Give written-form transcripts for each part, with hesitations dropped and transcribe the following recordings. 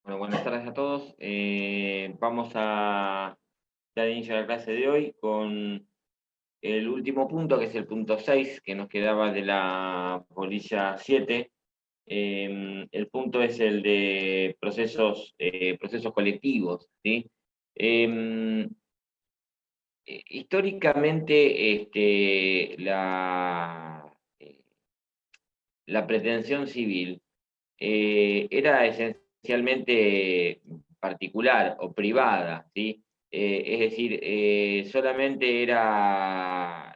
Bueno, buenas tardes a todos. Vamos a dar inicio a la clase de hoy con el último punto, que es el punto 6, que nos quedaba de la polilla 7. El punto es el de procesos colectivos, ¿sí? Históricamente, la pretensión civil era esencialmente particular o privada, ¿sí? Es decir, solamente era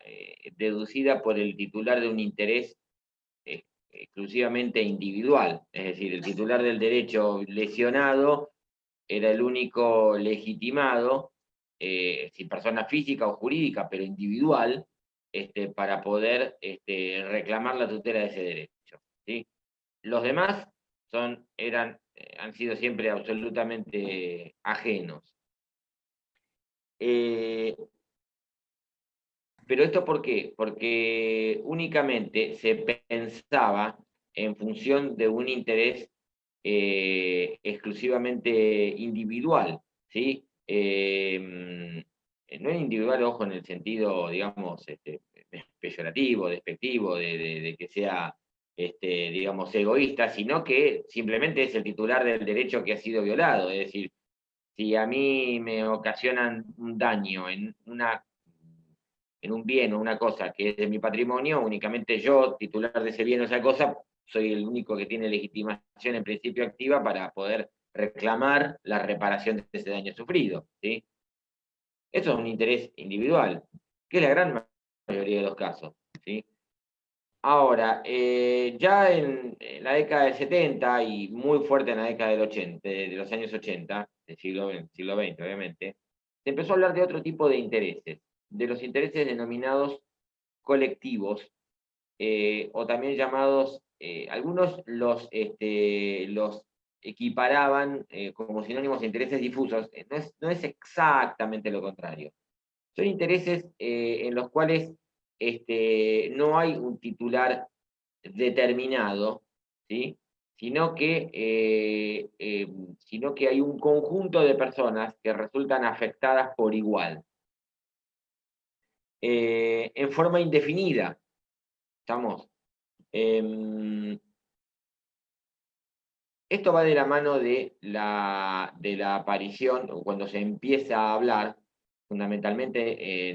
deducida por el titular de un interés exclusivamente individual, es decir, el titular del derecho lesionado era el único legitimado, si persona física o jurídica, pero individual, para poder reclamar la tutela de ese derecho, ¿sí? Los demás han sido siempre absolutamente ajenos. Pero ¿esto por qué? Porque únicamente se pensaba en función de un interés exclusivamente individual, ¿sí? No es individual, ojo, en el sentido, digamos, peyorativo, despectivo, de que sea, digamos, egoísta, sino que simplemente es el titular del derecho que ha sido violado. Es decir, si a mí me ocasionan un daño en un bien o una cosa que es de mi patrimonio, únicamente yo, titular de ese bien o esa cosa, soy el único que tiene legitimación en principio activa para poder reclamar la reparación de ese daño sufrido, ¿sí? Eso es un interés individual, que es la gran mayoría de los casos, ¿sí? Ahora, ya en la década del 70 y muy fuerte en la década del 80, de los años 80, del siglo XX, obviamente, se empezó a hablar de otro tipo de intereses, de los intereses denominados colectivos, o también llamados, algunos los equiparaban como sinónimos de intereses difusos. No es exactamente lo contrario. Son intereses en los cuales no hay un titular determinado, ¿sí? Sino que hay un conjunto de personas que resultan afectadas por igual, en forma indefinida. ¿Estamos? Esto va de la mano de la aparición, o cuando se empieza a hablar, fundamentalmente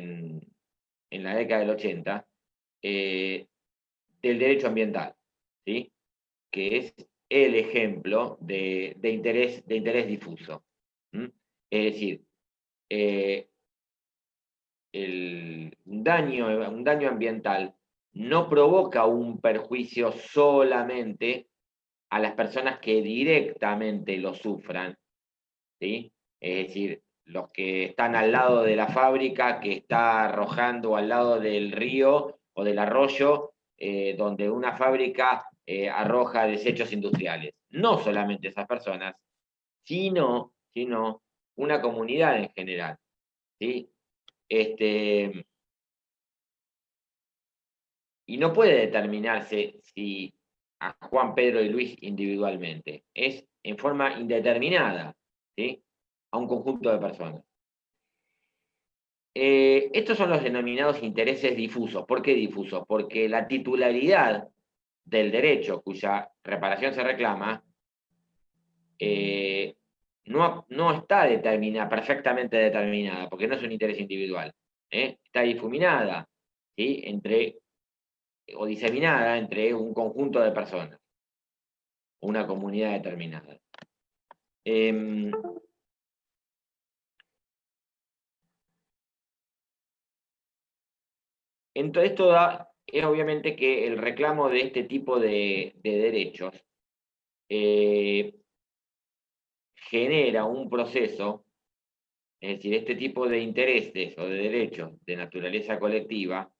en la década del 80, eh, del derecho ambiental, ¿sí? Que es el ejemplo de interés difuso. ¿Mm? Es decir, eh, un daño ambiental no provoca un perjuicio solamente a las personas que directamente lo sufran, ¿sí? Es decir, los que están al lado de la fábrica que está arrojando, al lado del río o del arroyo, donde una fábrica arroja desechos industriales. No solamente esas personas, sino una comunidad en general, ¿sí? Este, y no puede determinarse si a Juan, Pedro y Luis individualmente, es en forma indeterminada, ¿sí? A un conjunto de personas. Estos son los denominados intereses difusos. ¿Por qué difusos? Porque la titularidad del derecho cuya reparación se reclama no está perfectamente determinada, porque no es un interés individual. Está difuminada, ¿sí? O diseminada entre un conjunto de personas, una comunidad determinada. Em, Entonces, es obviamente que el reclamo de este tipo de derechos eh, genera un proceso, es decir, este tipo de intereses o de derechos de naturaleza colectiva,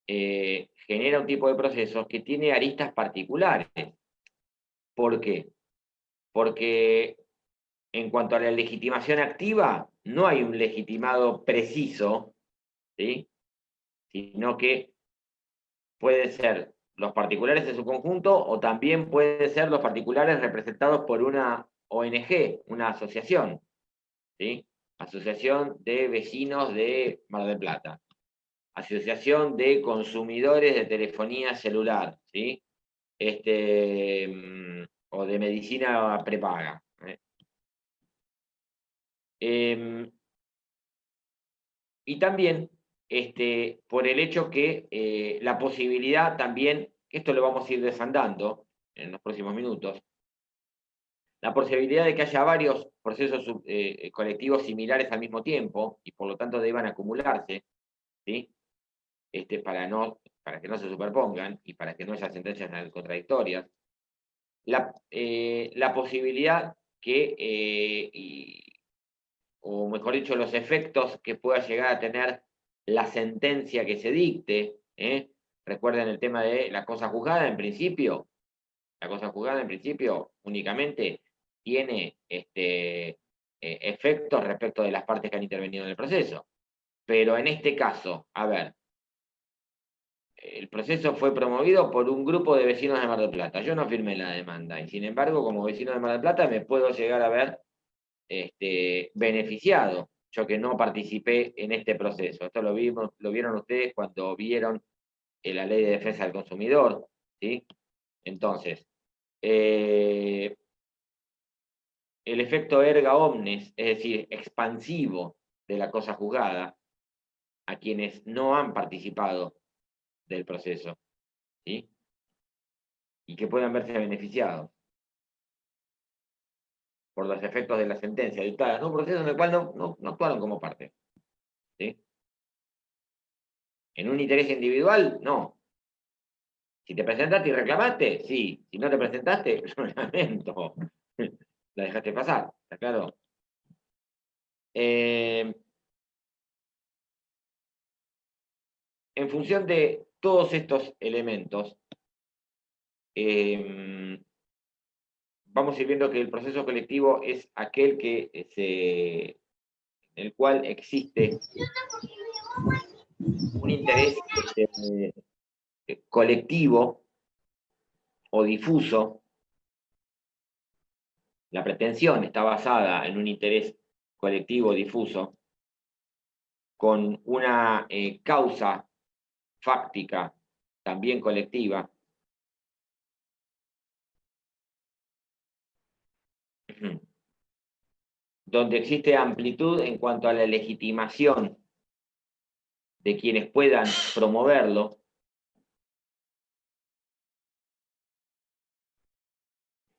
genera un tipo de procesos que tiene aristas particulares. ¿Por qué? Porque en cuanto a la legitimación activa, no hay un legitimado preciso, ¿sí? Sino que puede ser los particulares en su conjunto o también puede ser los particulares representados por una ONG, una asociación, ¿sí? Asociación de Vecinos de Mar del Plata, Asociación de Consumidores de Telefonía Celular, ¿sí? O de Medicina Prepaga. Y también por el hecho que la posibilidad también, esto lo vamos a ir desandando en los próximos minutos, la posibilidad de que haya varios procesos colectivos similares al mismo tiempo y por lo tanto deban acumularse, ¿sí? Para que no se superpongan y para que no haya sentencias contradictorias. La posibilidad que, o mejor dicho, los efectos que pueda llegar a tener la sentencia que se dicte. Recuerden el tema de la cosa juzgada en principio. La cosa juzgada en principio únicamente tiene efectos respecto de las partes que han intervenido en el proceso. Pero en este caso, a ver, el proceso fue promovido por un grupo de vecinos de Mar del Plata. Yo no firmé la demanda y sin embargo, como vecino de Mar del Plata, me puedo llegar a ver beneficiado, yo que no participé en este proceso. Esto lo vieron ustedes cuando vieron la ley de defensa del consumidor, ¿sí? Entonces, el efecto erga omnes, es decir, expansivo de la cosa juzgada, a quienes no han participado del proceso, ¿sí? Y que puedan verse beneficiados por los efectos de la sentencia dictada en un proceso en el cual no actuaron como parte, ¿sí? En un interés individual, no. Si te presentaste y reclamaste, sí. Si no te presentaste, lo lamento. La dejaste pasar, ¿está claro? En función de todos estos elementos, vamos a ir viendo que el proceso colectivo es aquel en el cual existe un interés colectivo o difuso. La pretensión está basada en un interés colectivo difuso con una causa fáctica también colectiva, donde existe amplitud en cuanto a la legitimación de quienes puedan promoverlo,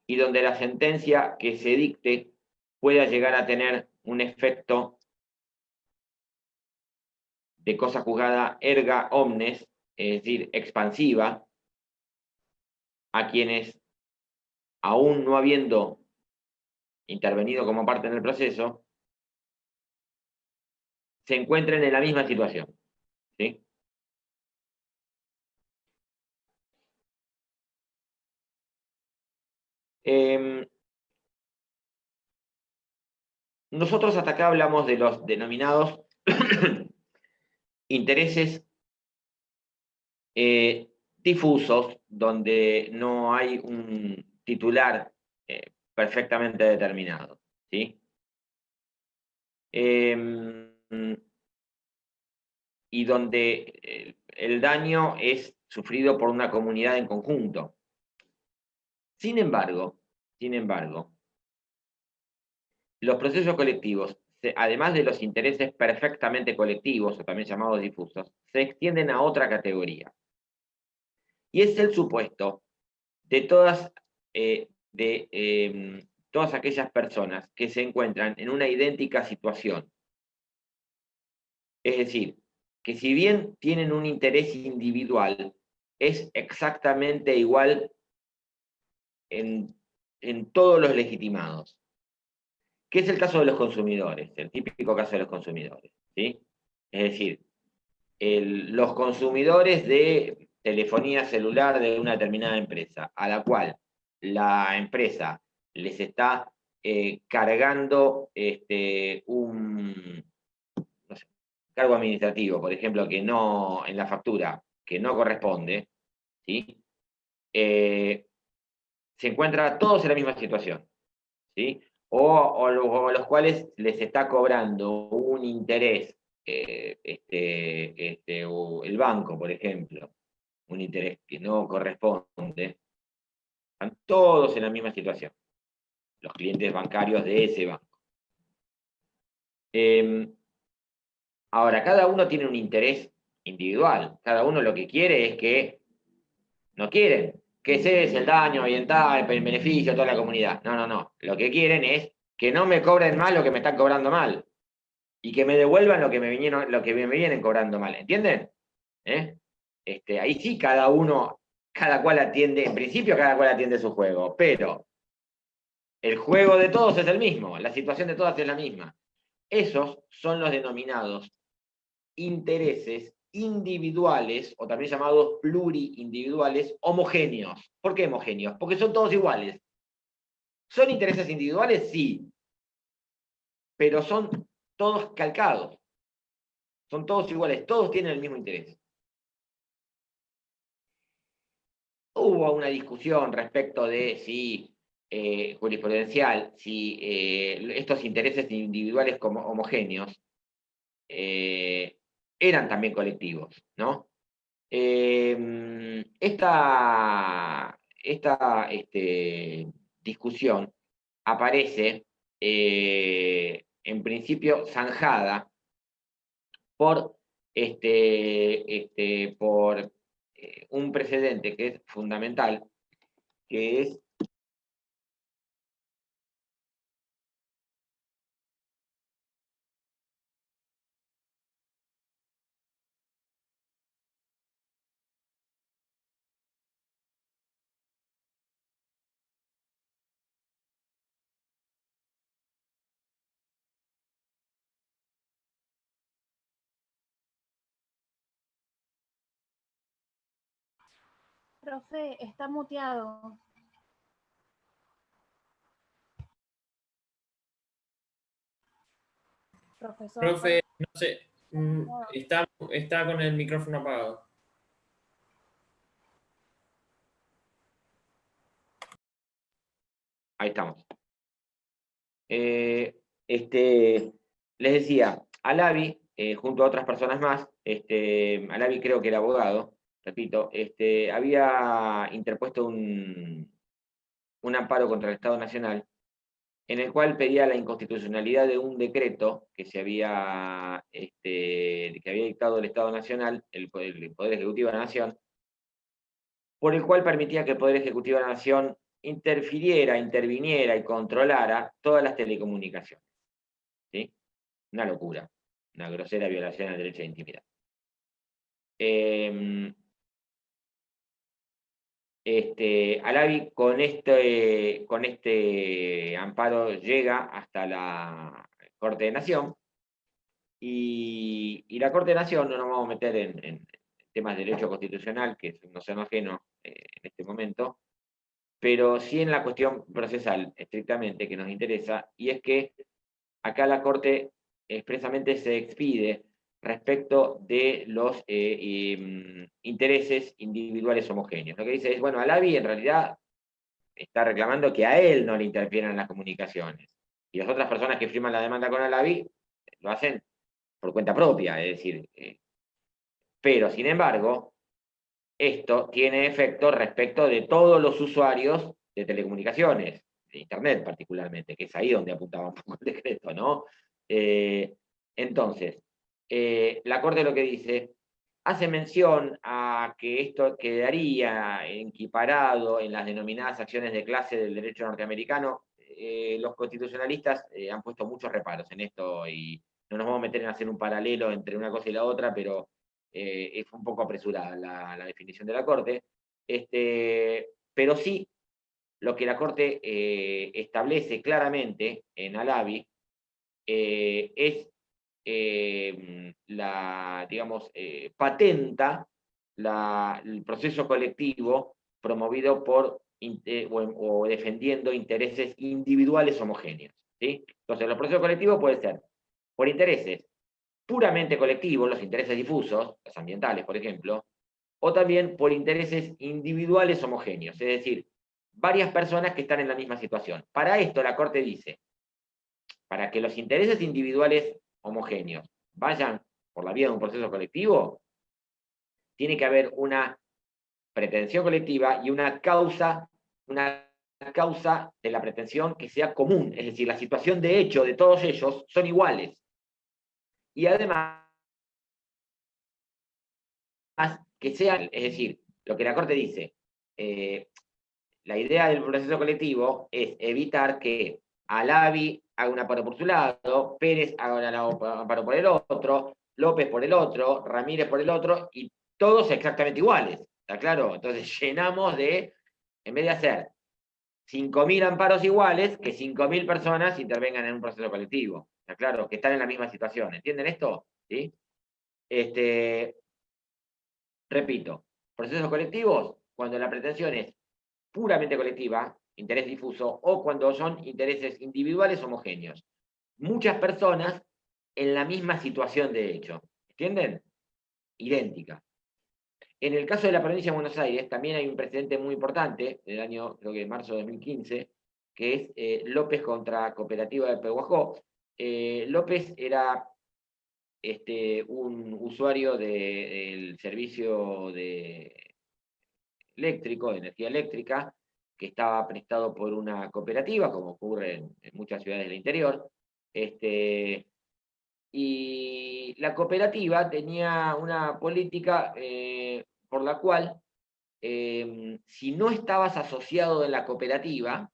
y donde la sentencia que se dicte pueda llegar a tener un efecto de cosa juzgada erga omnes, es decir, expansiva, a quienes, aún no habiendo intervenido como parte en el proceso, se encuentren en la misma situación, ¿sí? Nosotros hasta acá hablamos de los denominados intereses difusos, donde no hay un titular perfectamente determinado, ¿sí? Y donde el daño es sufrido por una comunidad en conjunto. Sin embargo, los procesos colectivos, además de los intereses perfectamente colectivos, o también llamados difusos, se extienden a otra categoría. Y es el supuesto de todas aquellas personas que se encuentran en una idéntica situación. Es decir, que si bien tienen un interés individual, es exactamente igual en todos los legitimados. ¿Qué es el caso de los consumidores? El típico caso de los consumidores, ¿sí? Es decir, los consumidores de telefonía celular de una determinada empresa, a la cual la empresa les está cargando un no sé, cargo administrativo, por ejemplo, que no, en la factura, que no corresponde, ¿sí? Se encuentran todos en la misma situación, ¿sí? O los cuales les está cobrando un interés, o el banco, por ejemplo, un interés que no corresponde, están todos en la misma situación, los clientes bancarios de ese banco. Ahora, cada uno tiene un interés individual, cada uno lo que quiere es que, no quieren que cese el daño ambiental, el beneficio a toda la comunidad. No, no, no. Lo que quieren es que no me cobren mal lo que me están cobrando mal y que me devuelvan lo que me vienen cobrando mal. ¿Entienden? ¿Eh? Ahí sí cada cual atiende, en principio cada cual atiende su juego, pero el juego de todos es el mismo, la situación de todas es la misma. Esos son los denominados intereses individuales, o también llamados pluriindividuales, homogéneos. ¿Por qué homogéneos? Porque son todos iguales. ¿Son intereses individuales? Sí, pero son todos calcados. Son todos iguales, todos tienen el mismo interés. Hubo una discusión respecto de si jurisprudencial, si estos intereses individuales como homogéneos eran también colectivos, ¿no? Esta discusión aparece en principio zanjada por, por un precedente que es fundamental, que es Profe, está muteado. Profesor. Profe, no sé, está con el micrófono apagado. Ahí estamos. Les decía, Alavi, junto a otras personas más, Alavi creo que era abogado, repito, había interpuesto un amparo contra el Estado Nacional, en el cual pedía la inconstitucionalidad de un decreto que que había dictado el Estado Nacional, el Poder Ejecutivo de la Nación, por el cual permitía que el Poder Ejecutivo de la Nación interviniera y controlara todas las telecomunicaciones. ¿Sí? Una locura, una grosera violación al derecho de intimidad. Alavi con este amparo llega hasta la Corte de Nación y la Corte de Nación, no nos vamos a meter en temas de derecho constitucional, que no son ajenos en este momento, pero sí en la cuestión procesal, estrictamente, que nos interesa, y es que acá la Corte expresamente se expide respecto de los intereses individuales homogéneos. Lo que dice es, bueno, Alavi en realidad está reclamando que a él no le interfieran en las comunicaciones. Y las otras personas que firman la demanda con Alavi lo hacen por cuenta propia, es decir, pero sin embargo, esto tiene efecto respecto de todos los usuarios de telecomunicaciones, de Internet particularmente, que es ahí donde apuntaba un poco el decreto, ¿no? Entonces, la Corte lo que dice, hace mención a que esto quedaría equiparado en las denominadas acciones de clase del derecho norteamericano. Los constitucionalistas han puesto muchos reparos en esto y no nos vamos a meter en hacer un paralelo entre una cosa y la otra, pero es un poco apresurada la definición de la Corte. Pero sí, lo que la Corte establece claramente en Alavi es digamos, patenta el proceso colectivo promovido por o defendiendo intereses individuales homogéneos. ¿Sí? Entonces, los procesos colectivos pueden ser por intereses puramente colectivos, los intereses difusos, los ambientales, por ejemplo, o también por intereses individuales homogéneos, es decir, varias personas que están en la misma situación. Para esto la Corte dice, para que los intereses individuales homogéneos vayan por la vía de un proceso colectivo, tiene que haber una pretensión colectiva y una causa de la pretensión que sea común, es decir, la situación de hecho de todos ellos son iguales. Y además, que sean, es decir, lo que la Corte dice, la idea del proceso colectivo es evitar que Alavi haga un amparo por su lado, Pérez haga un amparo por el otro, López por el otro, Ramírez por el otro, y todos exactamente iguales, ¿está claro? Entonces llenamos de, en vez de hacer 5.000 amparos iguales, que 5.000 personas intervengan en un proceso colectivo, ¿está claro? Que están en la misma situación, ¿entienden esto? ¿Sí? Repito, procesos colectivos, cuando la pretensión es puramente colectiva, interés difuso, o cuando son intereses individuales homogéneos. Muchas personas en la misma situación de hecho. ¿Entienden? Idéntica. En el caso de la provincia de Buenos Aires, también hay un precedente muy importante, del año, creo que marzo de 2015, que es López contra Cooperativa de Pehuajó. López era un usuario del servicio eléctrico, de energía eléctrica, que estaba prestado por una cooperativa, como ocurre en muchas ciudades del interior. Y la cooperativa tenía una política por la cual, si no estabas asociado en la cooperativa,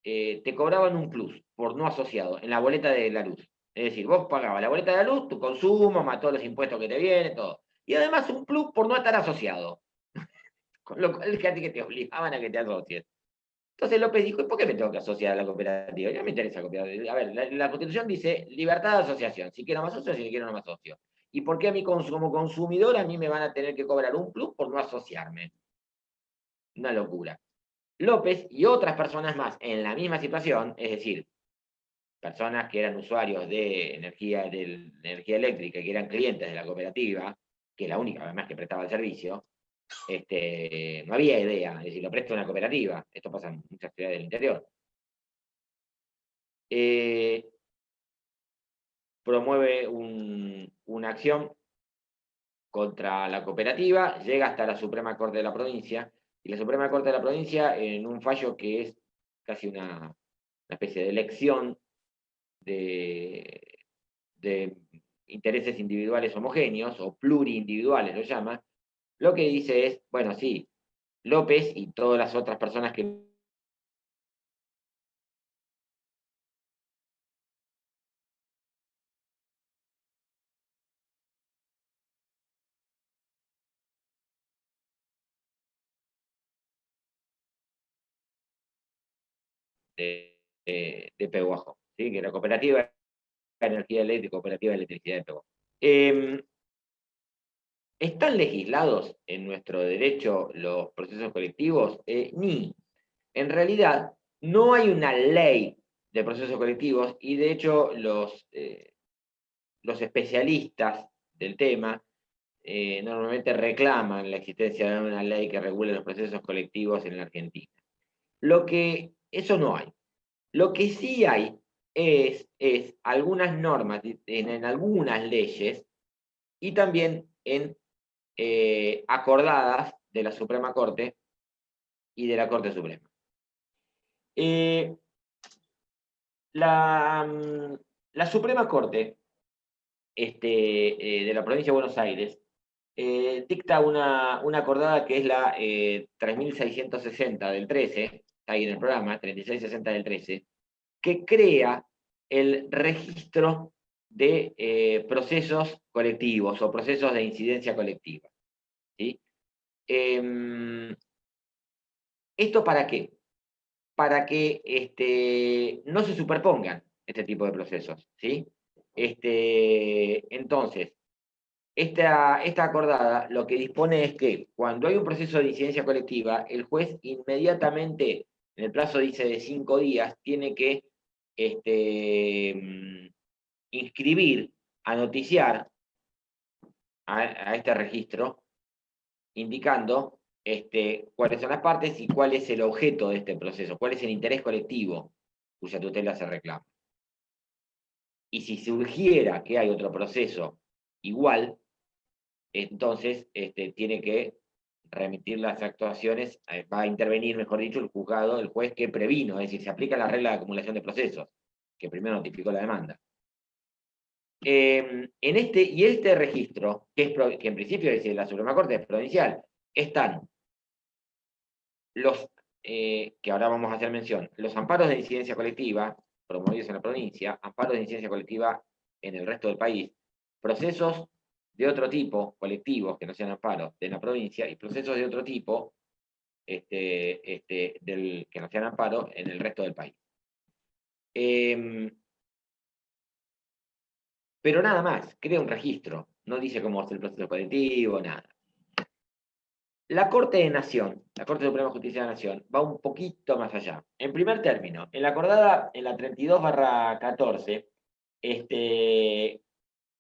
te cobraban un plus por no asociado en la boleta de la luz. Es decir, vos pagabas la boleta de la luz, tu consumo, más todos los impuestos que te vienen, todo. Y además un plus por no estar asociado. Con lo cual, fíjate que te obligaban a que te asocies. Entonces López dijo, ¿por qué me tengo que asociar a la cooperativa? Ya me interesa la cooperativa. A ver, la Constitución dice libertad de asociación. Si quiero me asocio, si quiero no me asocio. ¿Y por qué a mí como consumidor a mí me van a tener que cobrar un plus por no asociarme? Una locura. López y otras personas más en la misma situación, es decir, personas que eran usuarios de energía eléctrica, que eran clientes de la cooperativa, que es la única además que prestaba el servicio, no había idea, es decir, lo presta una cooperativa, esto pasa en muchas ciudades del interior. Promueve una acción contra la cooperativa, llega hasta la Suprema Corte de la provincia, y la Suprema Corte de la provincia, en un fallo que es casi una especie de elección de intereses individuales homogéneos, o pluriindividuales lo llama, lo que dice es, bueno, sí, López y todas las otras personas que de Pehuajó, ¿sí? Que la cooperativa de energía eléctrica, cooperativa de electricidad de Pehuajó. ¿Están legislados en nuestro derecho los procesos colectivos? Ni. En realidad, no hay una ley de procesos colectivos y de hecho los especialistas del tema normalmente reclaman la existencia de una ley que regule los procesos colectivos en la Argentina. Eso no hay. Lo que sí hay es algunas normas en algunas leyes y también en acordadas de la Suprema Corte y de la Corte Suprema. La Suprema Corte de la provincia de Buenos Aires dicta una acordada que es la 3660 del 13, está ahí en el programa, 3660 del 13, que crea el registro de procesos colectivos o procesos de incidencia colectiva. ¿Sí? ¿Esto para qué? Para que no se superpongan este tipo de procesos. ¿Sí? Entonces, esta acordada lo que dispone es que cuando hay un proceso de incidencia colectiva, el juez inmediatamente, en el plazo dice de 5 días, tiene que inscribir, anoticiar a este registro, indicando cuáles son las partes y cuál es el objeto de este proceso, cuál es el interés colectivo cuya tutela se reclama. Y si surgiera que hay otro proceso igual, entonces tiene que remitir las actuaciones, va a intervenir, mejor dicho, el juzgado, el juez que previno, es decir, se aplica la regla de acumulación de procesos, que primero notificó la demanda. Y este registro, que en principio es la Suprema Corte es provincial, están los, que ahora vamos a hacer mención, los amparos de incidencia colectiva, promovidos en la provincia, amparos de incidencia colectiva en el resto del país, procesos de otro tipo, colectivos, que no sean amparos, de la provincia, y procesos de otro tipo, que no sean amparos, en el resto del país. Pero nada más, crea un registro, no dice cómo hacer el proceso colectivo, nada. La Corte de Nación, la Corte Suprema de Justicia de la Nación, va un poquito más allá. En primer término, en la acordada, en la 32/14,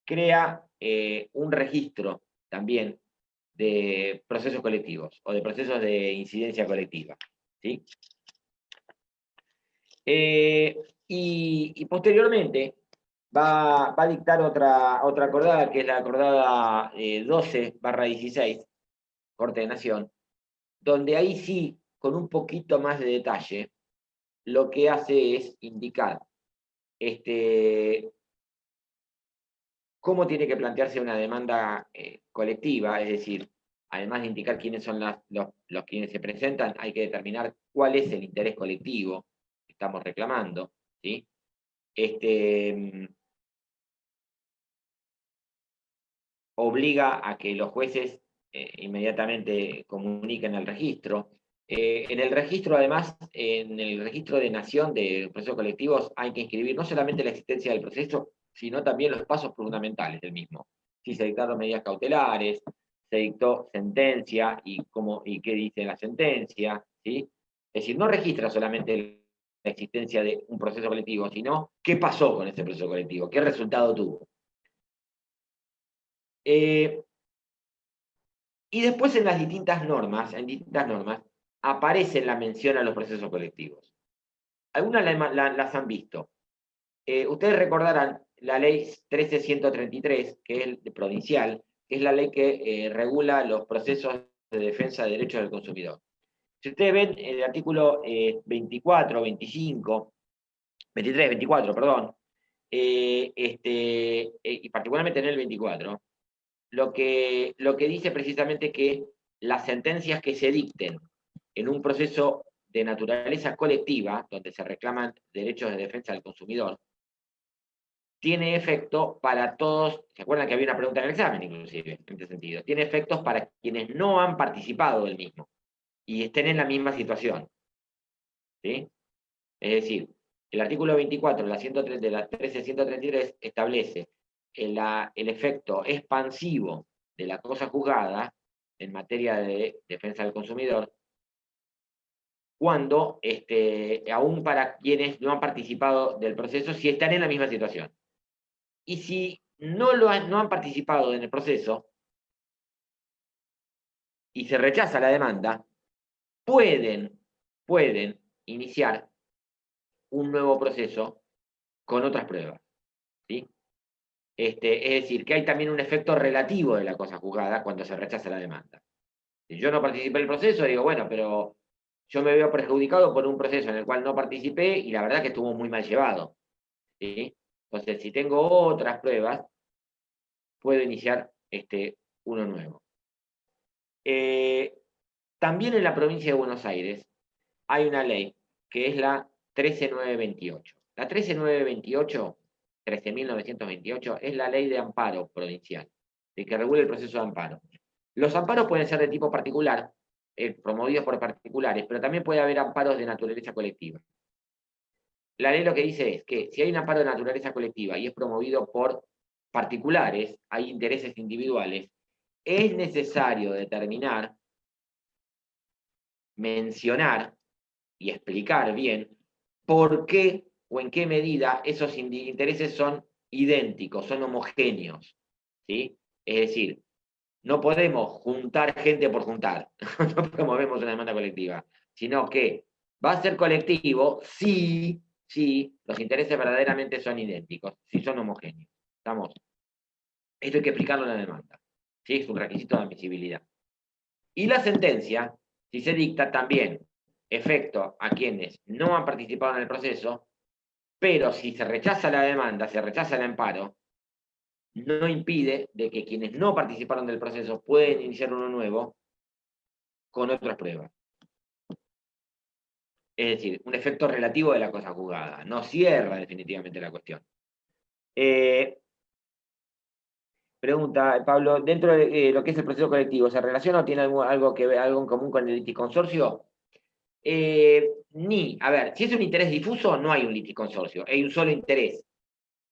crea un registro también de procesos colectivos o de procesos de incidencia colectiva. ¿Sí? Y posteriormente va a dictar otra acordada, que es la acordada 12/16, Corte de Nación, donde ahí sí, con un poquito más de detalle, lo que hace es indicar cómo tiene que plantearse una demanda colectiva, es decir, además de indicar quiénes son los quienes se presentan, hay que determinar cuál es el interés colectivo que estamos reclamando, ¿sí? Obliga a que los jueces inmediatamente comuniquen al registro. En el registro, además, en el registro de Nación de procesos colectivos, hay que inscribir no solamente la existencia del proceso, sino también los pasos fundamentales del mismo. Si se dictaron medidas cautelares, se dictó sentencia y qué dice la sentencia, ¿sí? Es decir, no registra solamente la existencia de un proceso colectivo, sino qué pasó con ese proceso colectivo, qué resultado tuvo. Y después en distintas normas, aparece la mención a los procesos colectivos. Algunas las han visto. Ustedes recordarán la ley 13133, que es provincial, que es la ley que regula los procesos de defensa de derechos del consumidor. Si ustedes ven el artículo 24, 25, 23, 24, perdón, y particularmente en el 24, lo que dice precisamente que las sentencias que se dicten en un proceso de naturaleza colectiva, donde se reclaman derechos de defensa del consumidor, tiene efecto para todos. ¿Se acuerdan que había una pregunta en el examen, inclusive, en este sentido? Tiene efectos para quienes no han participado del mismo y estén en la misma situación. ¿Sí? Es decir, el artículo 24 de la 13.133 establece el efecto expansivo de la cosa juzgada en materia de defensa del consumidor, cuando, aún para quienes no han participado del proceso, si están en la misma situación. Y si no han participado en el proceso y se rechaza la demanda, pueden iniciar un nuevo proceso con otras pruebas. ¿Sí? Es decir, que hay también un efecto relativo de la cosa juzgada cuando se rechaza la demanda. Si yo no participé del proceso, digo, bueno, pero yo me veo perjudicado por un proceso en el cual no participé y la verdad que estuvo muy mal llevado. ¿Sí? Entonces, si tengo otras pruebas, puedo iniciar uno nuevo. También en la provincia de Buenos Aires hay una ley que es la 13928. La 13928, 13.928, es la ley de amparo provincial, de que regula el proceso de amparo. Los amparos pueden ser de tipo particular, promovidos por particulares, pero también puede haber amparos de naturaleza colectiva. La ley lo que dice es que si hay un amparo de naturaleza colectiva y es promovido por particulares, hay intereses individuales, es necesario determinar, mencionar y explicar bien por qué o en qué medida esos intereses son idénticos, son homogéneos. ¿Sí? Es decir, no podemos juntar gente por juntar, no promovemos una demanda colectiva, sino que va a ser colectivo si los intereses verdaderamente son idénticos, si son homogéneos. ¿Estamos? Esto hay que explicarlo en la demanda. ¿Sí? Es un requisito de admisibilidad. Y la sentencia, si se dicta, también efecto a quienes no han participado en el proceso, pero si se rechaza la demanda, se rechaza el amparo, no impide de que quienes no participaron del proceso pueden iniciar uno nuevo con otras pruebas. Es decir, un efecto relativo de la cosa juzgada. No cierra definitivamente la cuestión. Pregunta, Pablo, dentro de lo que es el proceso colectivo, ¿se relaciona o tiene algo en común con el liticonsorcio? A ver, si es un interés difuso, no hay un liticonsorcio, hay un solo interés,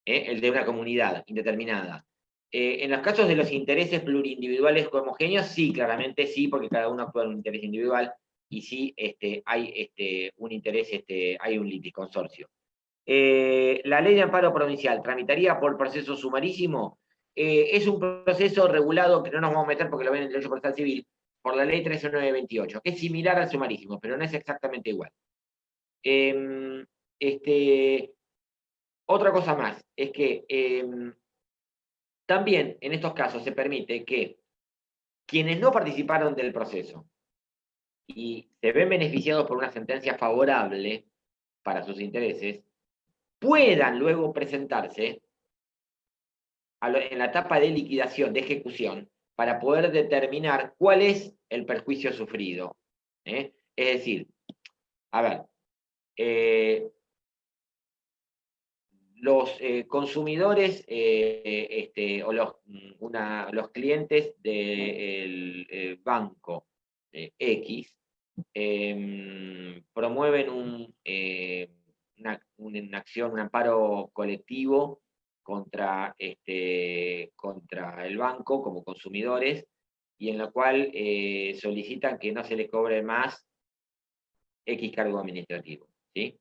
el de una comunidad indeterminada. En los casos de los intereses plurindividuales homogéneos, sí, claramente sí, porque cada uno actúa en un interés individual, y sí hay un interés, hay un liticonsorcio. La ley de amparo provincial tramitaría por proceso sumarísimo. Es un proceso regulado que no nos vamos a meter porque lo ven en el derecho procesal civil, por la ley 13928, que es similar al sumarísimo, pero no es exactamente igual. Otra cosa más es que también en estos casos se permite que quienes no participaron del proceso y se ven beneficiados por una sentencia favorable para sus intereses, puedan luego presentarse en la etapa de liquidación, de ejecución, para poder determinar cuál es el perjuicio sufrido. Es decir, a ver, los consumidores o los clientes del banco X promueven una acción, un amparo colectivo contra el banco como consumidores, y en la cual solicitan que no se le cobre más X cargo administrativo. ¿Sí?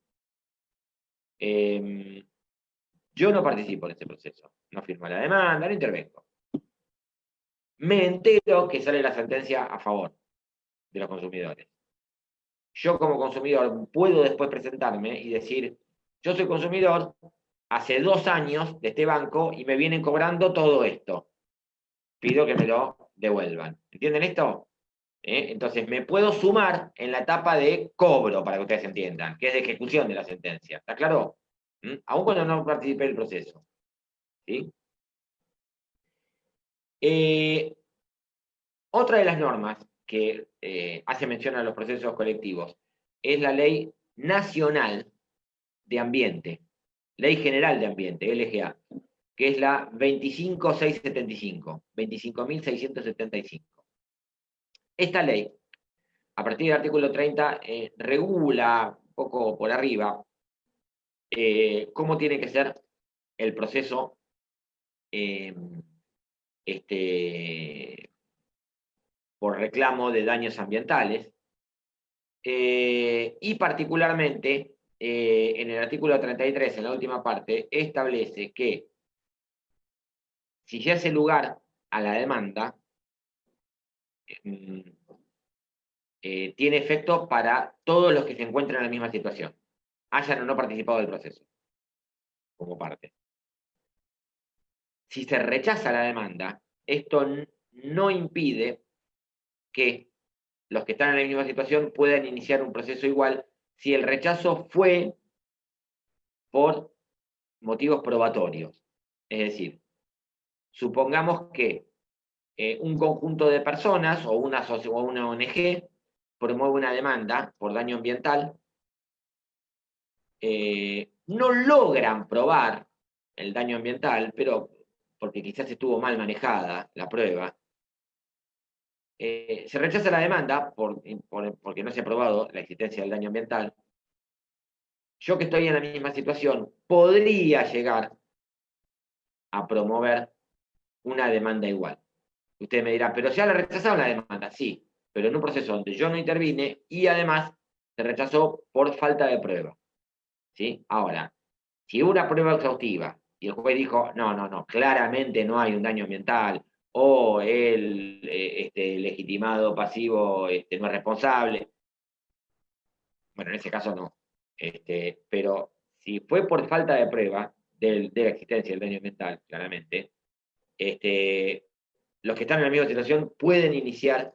Yo no participo en ese proceso, no firmo la demanda, no intervengo. Me entero que sale la sentencia a favor de los consumidores. Yo como consumidor puedo después presentarme y decir, yo soy consumidor hace 2 años de este banco y me vienen cobrando todo esto. Pido que me lo devuelvan. ¿Entienden esto? Entonces me puedo sumar en la etapa de cobro, para que ustedes entiendan, que es de ejecución de la sentencia. ¿Está claro? Aún cuando no participé del proceso. ¿Sí? Otra de las normas que hace mención a los procesos colectivos es la Ley Nacional de Ambiente, Ley General de Ambiente, LGA, que es la 25675, 25.675. Esta ley, a partir del artículo 30, regula un poco por arriba cómo tiene que ser el proceso por reclamo de daños ambientales, y particularmente en el artículo 33, en la última parte, establece que si se hace lugar a la demanda, tiene efecto para todos los que se encuentran en la misma situación, hayan o no participado del proceso, como parte. Si se rechaza la demanda, esto no impide que los que están en la misma situación puedan iniciar un proceso igual si el rechazo fue por motivos probatorios. Es decir, supongamos que un conjunto de personas o una ONG promueve una demanda por daño ambiental, no logran probar el daño ambiental, pero porque quizás estuvo mal manejada la prueba, se rechaza la demanda porque no se ha probado la existencia del daño ambiental. Yo que estoy en la misma situación, podría llegar a promover una demanda igual. Usted me dirá, pero ya la rechazaron la demanda, sí, pero en un proceso donde yo no intervine y además se rechazó por falta de prueba. ¿Sí? Ahora, si hubo una prueba exhaustiva y el juez dijo, no, claramente no hay un daño ambiental, o el legitimado pasivo no es responsable. Bueno, en ese caso no. Pero si fue por falta de prueba de la existencia del daño ambiental, claramente, los que están en la misma situación pueden iniciar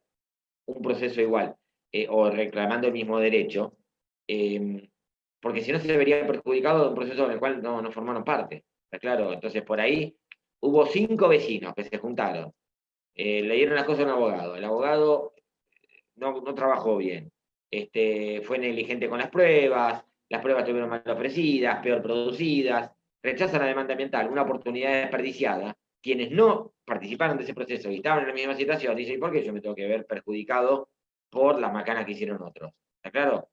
un proceso igual, o reclamando el mismo derecho, porque si no se vería perjudicado de un proceso en el cual no formaron parte. ¿Está claro? Entonces, por ahí hubo 5 vecinos que se juntaron, le dieron las cosas a un abogado. El abogado no trabajó bien, fue negligente con las pruebas estuvieron mal ofrecidas, peor producidas, rechazan la demanda ambiental, una oportunidad desperdiciada. Quienes no participaron de ese proceso y estaban en la misma situación, dicen, ¿por qué yo me tengo que ver perjudicado por las macanas que hicieron otros? ¿Está claro?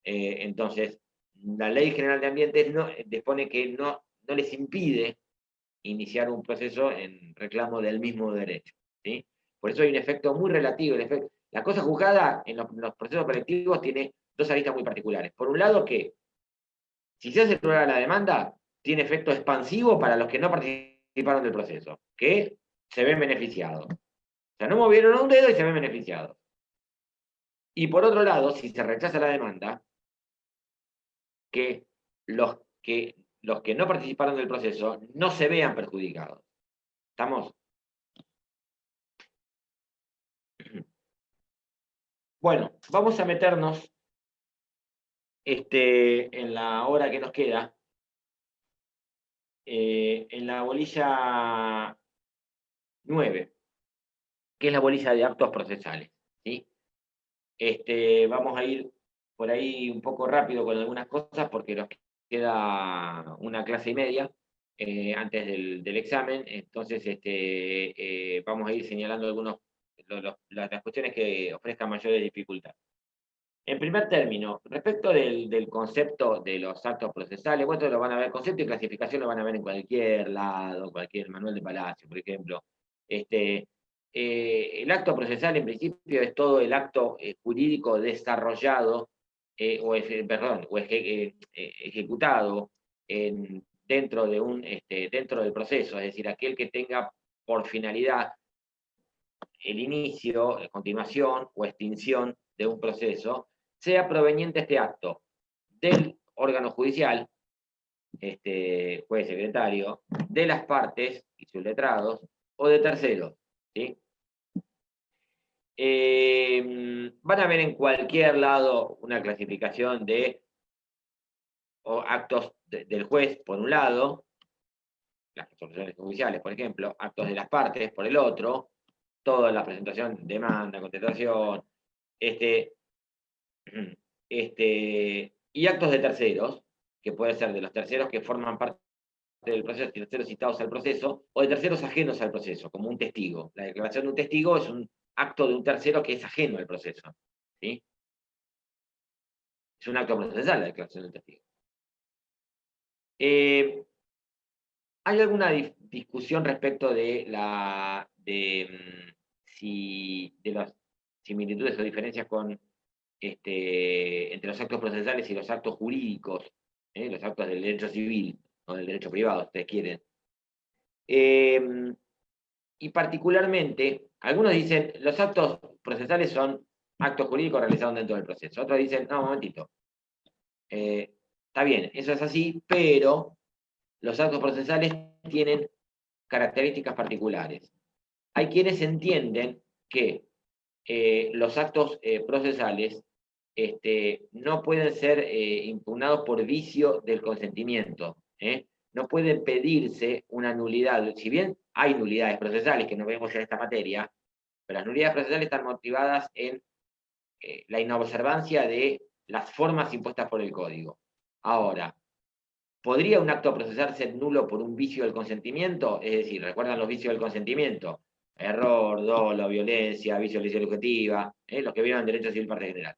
Entonces, la Ley General de Ambientes dispone que no les impide iniciar un proceso en reclamo del mismo derecho, ¿sí? Por eso hay un efecto muy relativo. La cosa juzgada en los procesos colectivos tiene 2 aristas muy particulares. Por un lado, que si se hace prueba la demanda, tiene efecto expansivo para los que no participaron del proceso, que se ven beneficiados. O sea, no movieron un dedo y se ven beneficiados. Y por otro lado, si se rechaza la demanda, que los que no participaron del proceso no se vean perjudicados. ¿Estamos? Bueno, vamos a meternos en la hora que nos queda, en la bolilla 9, que es la bolilla de actos procesales, ¿sí? Vamos a ir por ahí un poco rápido con algunas cosas porque nos queda una clase y media antes del examen, entonces vamos a ir señalando las cuestiones que ofrezcan mayores dificultades. En primer término, respecto del concepto de los actos procesales, bueno, lo van a ver, concepto y clasificación lo van a ver en cualquier lado, cualquier manual de Palacio, por ejemplo. El acto procesal, en principio, es todo el acto jurídico desarrollado, ejecutado dentro del proceso, es decir, aquel que tenga por finalidad el inicio, continuación o extinción de un proceso, sea proveniente este acto del órgano judicial, juez secretario, de las partes y sus letrados, o de terceros, ¿sí? Van a ver en cualquier lado una clasificación de actos del juez, por un lado, las resoluciones judiciales, por ejemplo, actos de las partes, por el otro, toda la presentación, demanda, contestación, y actos de terceros, que puede ser de los terceros que forman parte del proceso, terceros citados al proceso, o de terceros ajenos al proceso, como un testigo. La declaración de un testigo es un acto de un tercero que es ajeno al proceso, ¿sí? Es un acto procesal la declaración de un testigo. ¿Hay alguna discusión respecto de las similitudes o diferencias entre los actos procesales y los actos jurídicos, los actos del derecho civil o del derecho privado, si ustedes quieren? Y particularmente, algunos dicen, los actos procesales son actos jurídicos realizados dentro del proceso. Otros dicen, no, un momentito. Está bien, eso es así, pero los actos procesales tienen características particulares. Hay quienes entienden que los actos procesales no pueden ser impugnados por vicio del consentimiento. No puede pedirse una nulidad. Si bien hay nulidades procesales, que no vemos en esta materia, pero las nulidades procesales están motivadas en la inobservancia de las formas impuestas por el código. Ahora, ¿podría un acto procesal ser nulo por un vicio del consentimiento? Es decir, ¿recuerdan los vicios del consentimiento? Error, dolo, violencia, vicio de lesión objetiva, los que vieron derecho civil parte general.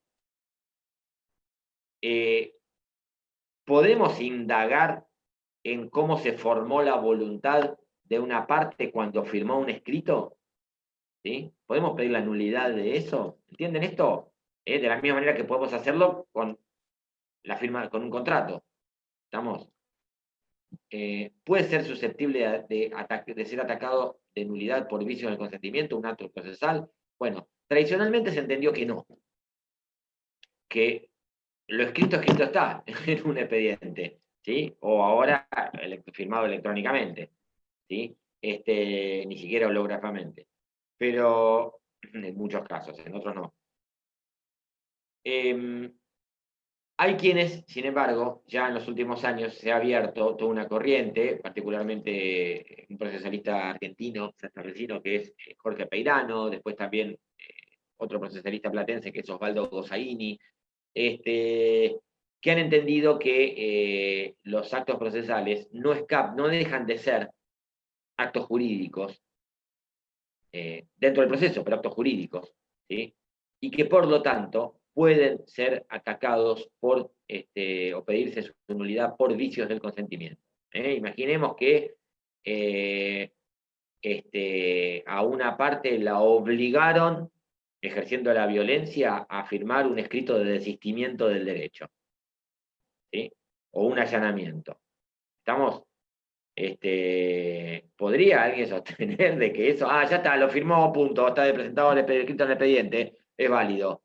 ¿Podemos indagar en cómo se formó la voluntad de una parte cuando firmó un escrito? ¿Sí? ¿Podemos pedir la nulidad de eso? ¿Entienden esto? De la misma manera que podemos hacerlo con la firma, con un contrato. ¿Estamos? Puede ser susceptible de ser atacado de nulidad por vicio del consentimiento un acto procesal? Bueno, tradicionalmente se entendió que no, que lo escrito está en un expediente, ¿sí? O ahora firmado electrónicamente, ¿sí? Ni siquiera holográficamente. Pero en muchos casos, en otros no. Hay quienes, sin embargo, ya en los últimos años se ha abierto toda una corriente, particularmente un procesalista argentino, santafesino, que es Jorge Peirano, después también otro procesalista platense que es Osvaldo Gossaini, que han entendido que los actos procesales no dejan de ser actos jurídicos dentro del proceso, pero actos jurídicos, ¿sí? Y que por lo tanto pueden ser atacados por, o pedirse su nulidad por vicios del consentimiento. Imaginemos que a una parte la obligaron, ejerciendo la violencia, a firmar un escrito de desistimiento del derecho, ¿sí? O un allanamiento. ¿Estamos? ¿Podría alguien sostener de que eso, ya está, lo firmó, punto, está presentado escrito en el expediente, es válido?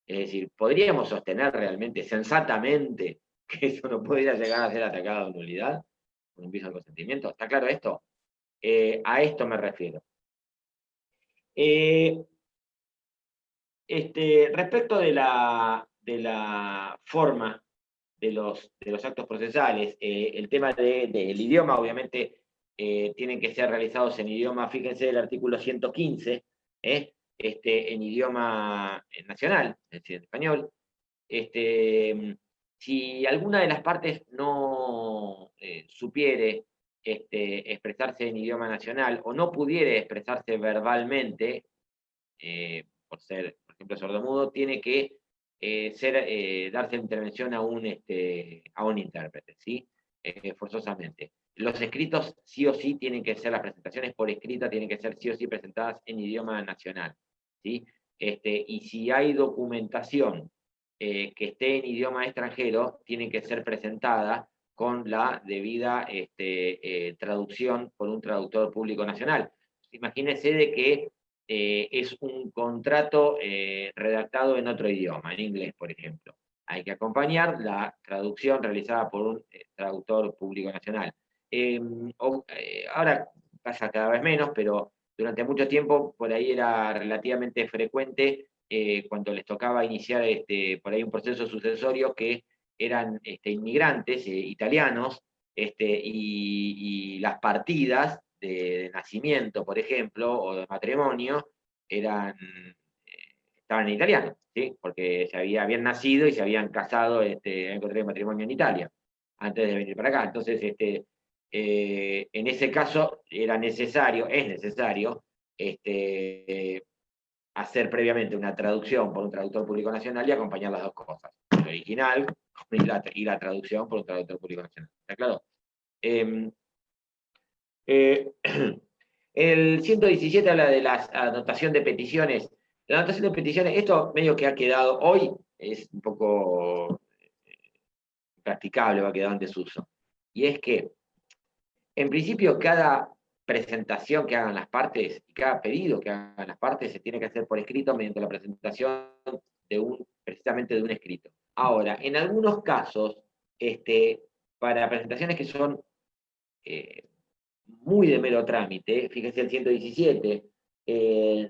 Es decir, ¿podríamos sostener realmente, sensatamente, que eso no podría llegar a ser atacado de nulidad con un vicio de consentimiento? ¿Está claro esto? A esto me refiero. Respecto de la forma de los actos procesales, el tema del idioma, obviamente, tienen que ser realizados en idioma, fíjense el artículo 115, en idioma nacional, es decir, en español. Si alguna de las partes no supiere expresarse en idioma nacional o no pudiere expresarse verbalmente, por ser, por ejemplo, sordomudo, tiene que darse intervención a un intérprete, ¿sí? Forzosamente. Los escritos sí o sí tienen que ser, las presentaciones por escrita tienen que ser sí o sí presentadas en idioma nacional, ¿sí? Y si hay documentación que esté en idioma extranjero, tiene que ser presentada con la debida traducción por un traductor público nacional. Imagínense de que es un contrato redactado en otro idioma, en inglés, por ejemplo. Hay que acompañar la traducción realizada por un traductor público nacional. Ahora pasa cada vez menos, pero durante mucho tiempo por ahí era relativamente frecuente cuando les tocaba iniciar por ahí un proceso sucesorio que eran inmigrantes italianos y las partidas de nacimiento, por ejemplo, o de matrimonio, estaban en italiano, ¿sí? Porque se habían nacido y se habían casado, habían contraído matrimonio en Italia, antes de venir para acá. Entonces, en ese caso, es necesario, hacer previamente una traducción por un traductor público nacional y acompañar las dos cosas, el original y la traducción por un traductor público nacional. ¿Está claro? El 117 habla de la anotación de peticiones. La anotación de peticiones, esto medio que ha quedado, hoy es un poco practicable, va a quedar en desuso. Y es que, en principio, cada presentación que hagan las partes, y cada pedido que hagan las partes, se tiene que hacer por escrito mediante la presentación precisamente de un escrito. Ahora, en algunos casos, para presentaciones que son muy de mero trámite, fíjense el 117,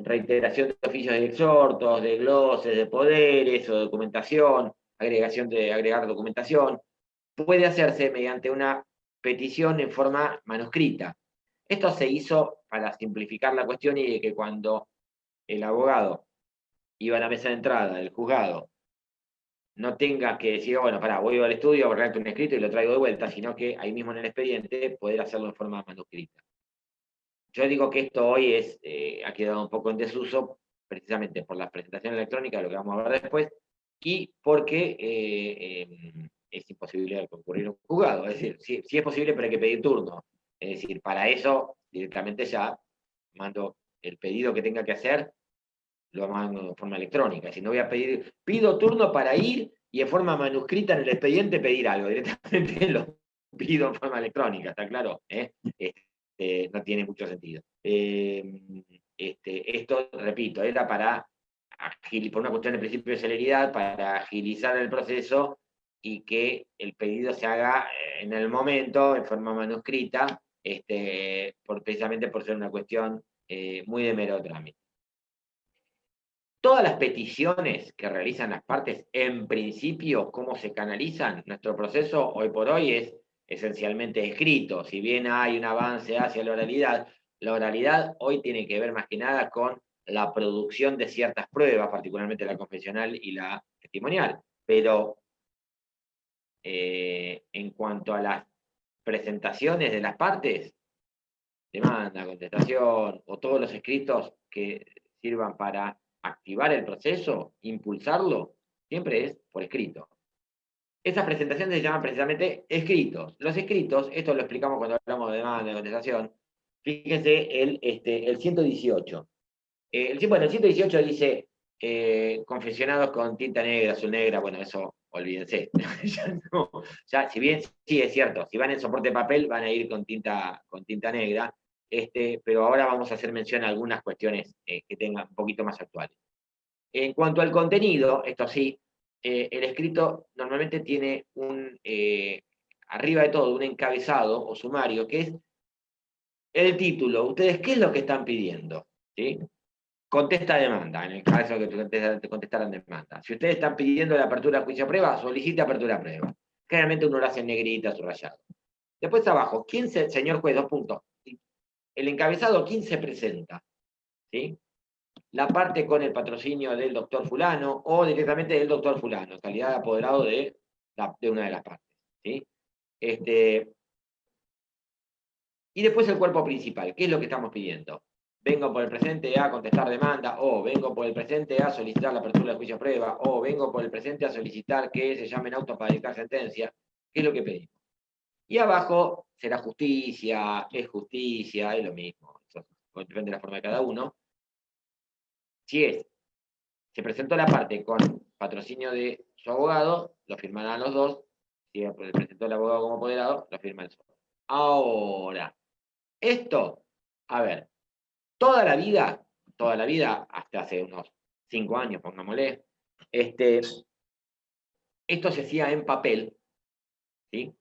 reiteración de oficios de exhortos, de gloses, de poderes o documentación, agregar documentación, puede hacerse mediante una petición en forma manuscrita. Esto se hizo para simplificar la cuestión y de que cuando el abogado iba a la mesa de entrada del juzgado, no tenga que decir, bueno, voy al estudio, redacto un escrito y lo traigo de vuelta, sino que ahí mismo en el expediente poder hacerlo en forma manuscrita. Yo digo que esto hoy ha quedado un poco en desuso, precisamente por la presentación electrónica, lo que vamos a ver después, y porque es imposible concurrir a un juzgado. Es decir, sí es posible, pero hay que pedir turno. Es decir, para eso directamente ya mando el pedido que tenga que hacer, lo mando de forma electrónica. Si no voy a pido turno para ir y en forma manuscrita en el expediente pedir algo. Directamente lo pido en forma electrónica, ¿está claro? no tiene mucho sentido. Esto, repito, era para por una cuestión de principio de celeridad, para agilizar el proceso y que el pedido se haga en el momento, en forma manuscrita, precisamente por ser una cuestión muy de mero trámite. Todas las peticiones que realizan las partes, en principio, ¿cómo se canalizan? Nuestro proceso hoy por hoy es esencialmente escrito. Si bien hay un avance hacia la oralidad hoy tiene que ver más que nada con la producción de ciertas pruebas, particularmente la confesional y la testimonial. Pero en cuanto a las presentaciones de las partes, demanda, contestación o todos los escritos que sirvan para activar el proceso, impulsarlo, siempre es por escrito. Esas presentaciones se llaman precisamente escritos. Los escritos, esto lo explicamos cuando hablamos de demanda, de contestación, fíjense el 118. El 118 dice confeccionados con tinta negra, azul negra, bueno, eso olvídense. Ya, si bien sí es cierto, si van en soporte de papel van a ir con tinta negra, pero ahora vamos a hacer mención a algunas cuestiones que tengan un poquito más actuales. En cuanto al contenido, esto sí, el escrito normalmente tiene arriba de todo, un encabezado o sumario, que es el título. Ustedes, ¿qué es lo que están pidiendo? ¿Sí? Contesta demanda, en el caso que te contestaran demanda. Si ustedes están pidiendo la apertura de juicio a prueba, solicite apertura a prueba. Generalmente uno lo hace en negrita, subrayado. Después abajo, señor juez, 2 puntos. El encabezado, ¿quién se presenta? ¿Sí? La parte con el patrocinio del doctor fulano o directamente del doctor fulano, en calidad de apoderado de una de las partes. ¿Sí? Y después el cuerpo principal, ¿qué es lo que estamos pidiendo? Vengo por el presente a contestar demanda, o vengo por el presente a solicitar la apertura de juicio a prueba, o vengo por el presente a solicitar que se llamen auto para dictar sentencia. ¿Qué es lo que pedimos? Y abajo será justicia, es lo mismo. Eso depende de la forma de cada uno. Si se presentó la parte con patrocinio de su abogado, lo firmarán los dos. Si presentó el abogado como apoderado, lo firma el solo. Ahora, esto, a ver, toda la vida, hasta hace unos 5 años, pongámosle, esto se hacía en papel, ¿sí?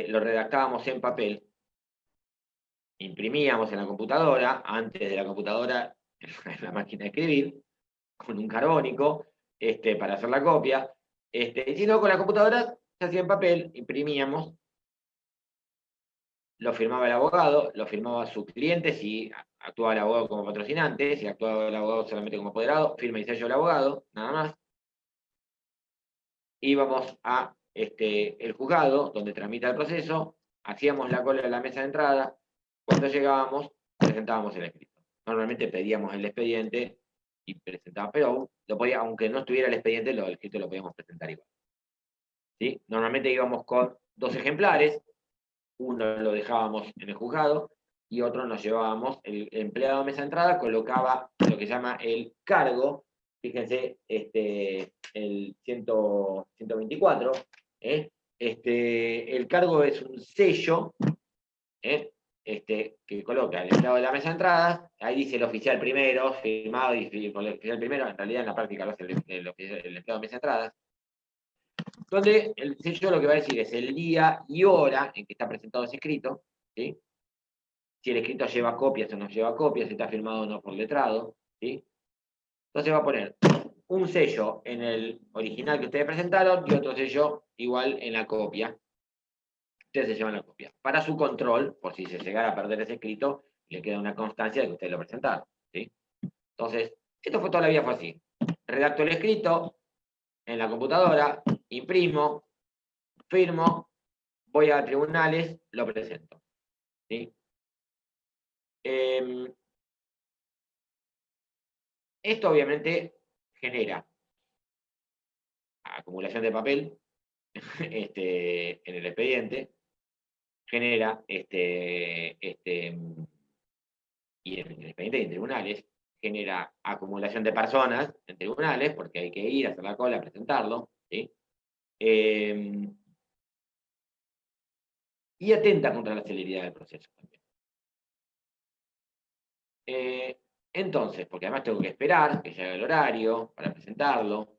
Lo redactábamos en papel, imprimíamos en la computadora, antes de la computadora, en la máquina de escribir, con un carbónico, para hacer la copia, y si no, con la computadora se hacía en papel, imprimíamos, lo firmaba el abogado, lo firmaba su cliente, si actuaba el abogado como patrocinante, si actuaba el abogado solamente como apoderado, firma y sello el abogado, nada más. Íbamos a el juzgado, donde tramita el proceso, hacíamos la cola en la mesa de entrada, cuando llegábamos, presentábamos el escrito. Normalmente pedíamos el expediente y presentábamos, pero aunque no estuviera el expediente, el escrito lo podíamos presentar igual. ¿Sí? Normalmente íbamos con 2 ejemplares, uno lo dejábamos en el juzgado y otro nos llevábamos. El empleado de mesa de entrada colocaba lo que se llama el cargo, fíjense, el 124, el cargo es un sello, que coloca el empleado de la mesa de entrada, ahí dice el oficial primero, firmado y por el oficial primero, en realidad en la práctica lo hace el empleado de mesa de entrada, donde el sello lo que va a decir es el día y hora en que está presentado ese escrito, ¿sí? Si el escrito lleva copias o no lleva copias, si está firmado o no por letrado, ¿sí? Entonces va a poner un sello en el original que ustedes presentaron y otro sello igual en la copia. Ustedes se llevan la copia. Para su control, por si se llegara a perder ese escrito, le queda una constancia de que ustedes lo presentaron, ¿sí? Entonces, esto toda la vida fue así. Redacto el escrito en la computadora, imprimo, firmo, voy a tribunales, lo presento. ¿Sí? Esto obviamente genera acumulación de papel en el expediente, genera y en el expediente y en tribunales, genera acumulación de personas en tribunales, porque hay que ir a hacer la cola, presentarlo, ¿sí? Y atenta contra la celeridad del proceso también. Entonces, porque además tengo que esperar que llegue el horario para presentarlo.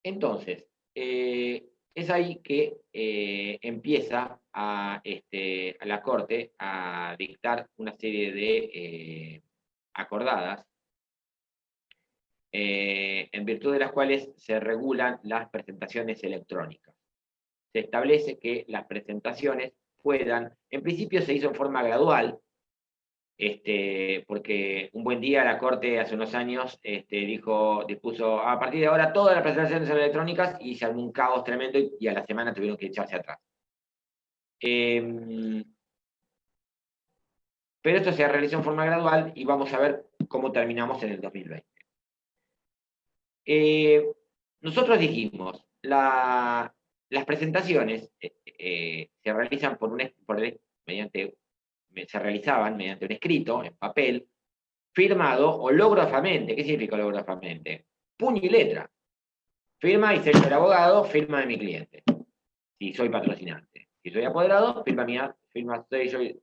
Entonces, es ahí que empieza a la Corte a dictar una serie de acordadas, en virtud de las cuales se regulan las presentaciones electrónicas. Se establece que las presentaciones puedan, en principio se hizo en forma gradual, porque un buen día la Corte hace unos años dispuso a partir de ahora todas las presentaciones son electrónicas y se armó un caos tremendo y a la semana tuvieron que echarse atrás. Pero esto se realizó en forma gradual y vamos a ver cómo terminamos en el 2020. Nosotros dijimos, las presentaciones se realizan se realizaban mediante un escrito en papel, firmado hológrafamente. ¿Qué significa hológrafamente? Puño y letra. Firma y sello del abogado, firma de mi cliente. Si soy patrocinante. Si soy apoderado, firma mía, firma sello y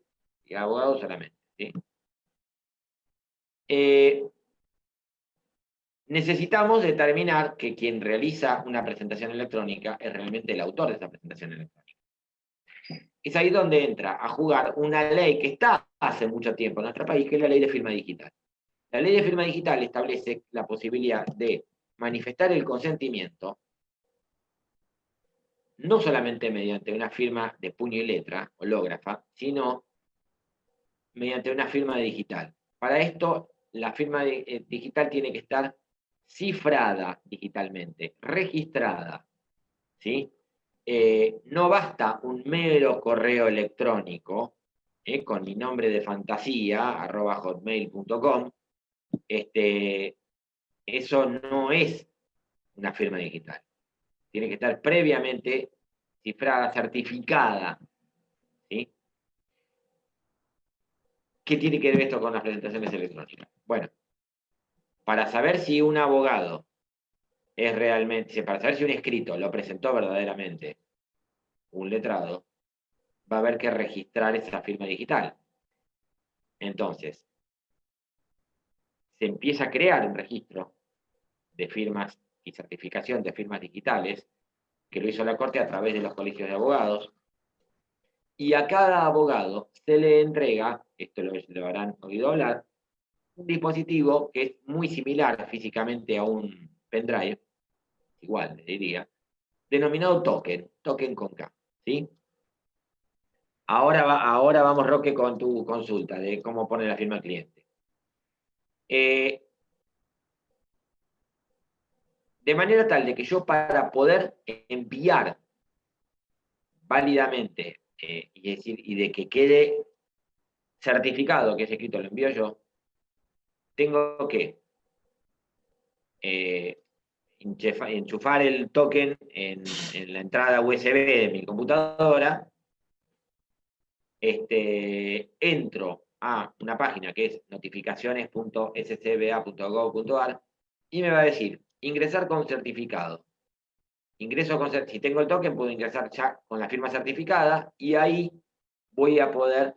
abogado solamente. ¿Sí? Necesitamos determinar que quien realiza una presentación electrónica es realmente el autor de esa presentación electrónica. Es ahí donde entra a jugar una ley que está hace mucho tiempo en nuestro país, que es la ley de firma digital. La ley de firma digital establece la posibilidad de manifestar el consentimiento no solamente mediante una firma de puño y letra, hológrafa, sino mediante una firma digital. Para esto, la firma digital tiene que estar cifrada digitalmente, registrada, ¿sí? No basta un mero correo electrónico con mi nombre de fantasía, @hotmail.com. Eso no es una firma digital. Tiene que estar previamente cifrada, certificada. ¿Sí? ¿Qué tiene que ver esto con las presentaciones electrónicas? Bueno, para saber si un abogado es realmente, para saber si un escrito lo presentó verdaderamente un letrado, va a haber que registrar esa firma digital. Entonces, se empieza a crear un registro de firmas y certificación de firmas digitales, que lo hizo la Corte a través de los colegios de abogados, y a cada abogado se le entrega, esto lo habrán oído hablar, un dispositivo que es muy similar físicamente a un pendrive, igual le diría, denominado token con K, ¿sí? Ahora vamos, Roque, con tu consulta de cómo pone la firma al cliente. De manera tal de que yo, para poder enviar válidamente y de que quede certificado que ese escrito lo envío yo, tengo que enchufar el token en la entrada USB de mi computadora. Entro a una página que es notificaciones.scba.gov.ar y me va a decir ingresar con certificado. Si tengo el token, puedo ingresar ya con la firma certificada y ahí voy a poder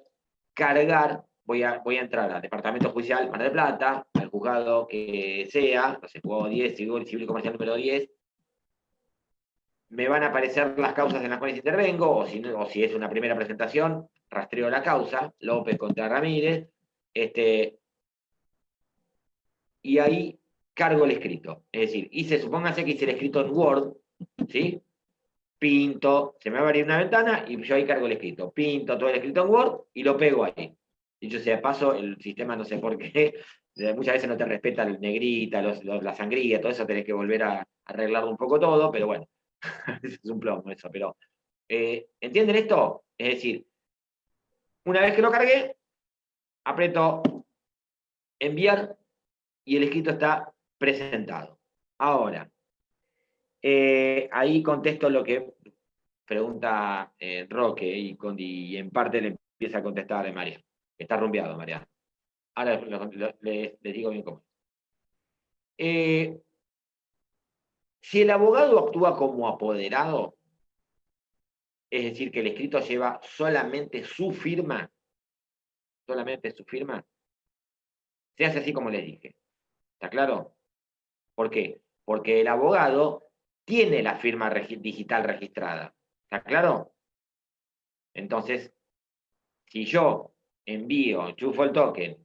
cargar, voy a entrar al Departamento Judicial Mar del Plata, al juzgado que sea, no sé, juzgado 10, civil y comercial número 10, me van a aparecer las causas en las cuales intervengo, o si es una primera presentación, rastreo la causa, López contra Ramírez, y ahí cargo el escrito. Es decir, supóngase que hice el escrito en Word, ¿sí? Pinto, se me va a abrir una ventana y yo ahí cargo el escrito. Pinto todo el escrito en Word y lo pego ahí. Dicho sea paso, el sistema no sé por qué, muchas veces no te respeta el negrita, la sangría, todo eso tenés que volver a arreglarlo un poco todo, pero bueno, es un plomo eso, pero ¿entienden esto? Es decir, una vez que lo cargué, aprieto enviar y el escrito está presentado. Ahora, ahí contesto lo que pregunta Roque y en parte le empieza a contestar a María. Está rumbeado, María. Ahora les digo bien cómo. Si el abogado actúa como apoderado, es decir, que el escrito lleva solamente su firma, Se hace así como les dije. ¿Está claro? ¿Por qué? Porque el abogado tiene la firma digital registrada. ¿Está claro? Entonces, si yo envío, enchufo el token,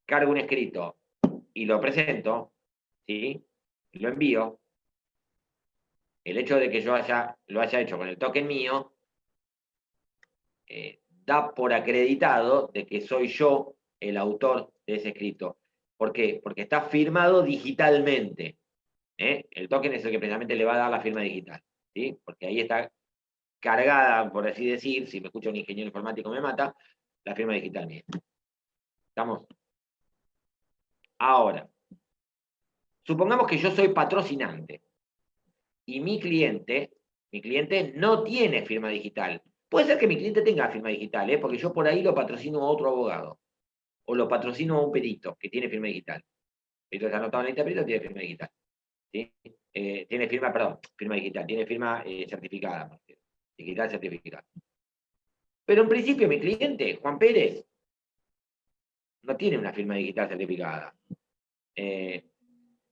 cargo un escrito y lo presento, ¿sí? Lo envío, el hecho de que yo lo haya hecho con el token mío, da por acreditado de que soy yo el autor de ese escrito. ¿Por qué? Porque está firmado digitalmente. El token es el que precisamente le va a dar la firma digital, ¿sí? Porque ahí está cargada, por así decir, si me escucha un ingeniero informático me mata, la firma digital mía. ¿Estamos? Ahora, supongamos que yo soy patrocinante y mi cliente no tiene firma digital. Puede ser que mi cliente tenga firma digital, porque yo por ahí lo patrocino a otro abogado o lo patrocino a un perito que tiene firma digital. El perito está anotado en la lista de peritos, tiene firma digital. ¿Sí? Tiene firma, perdón, firma digital, tiene firma certificada, digital certificada. Pero en principio mi cliente, Juan Pérez, no tiene una firma digital certificada.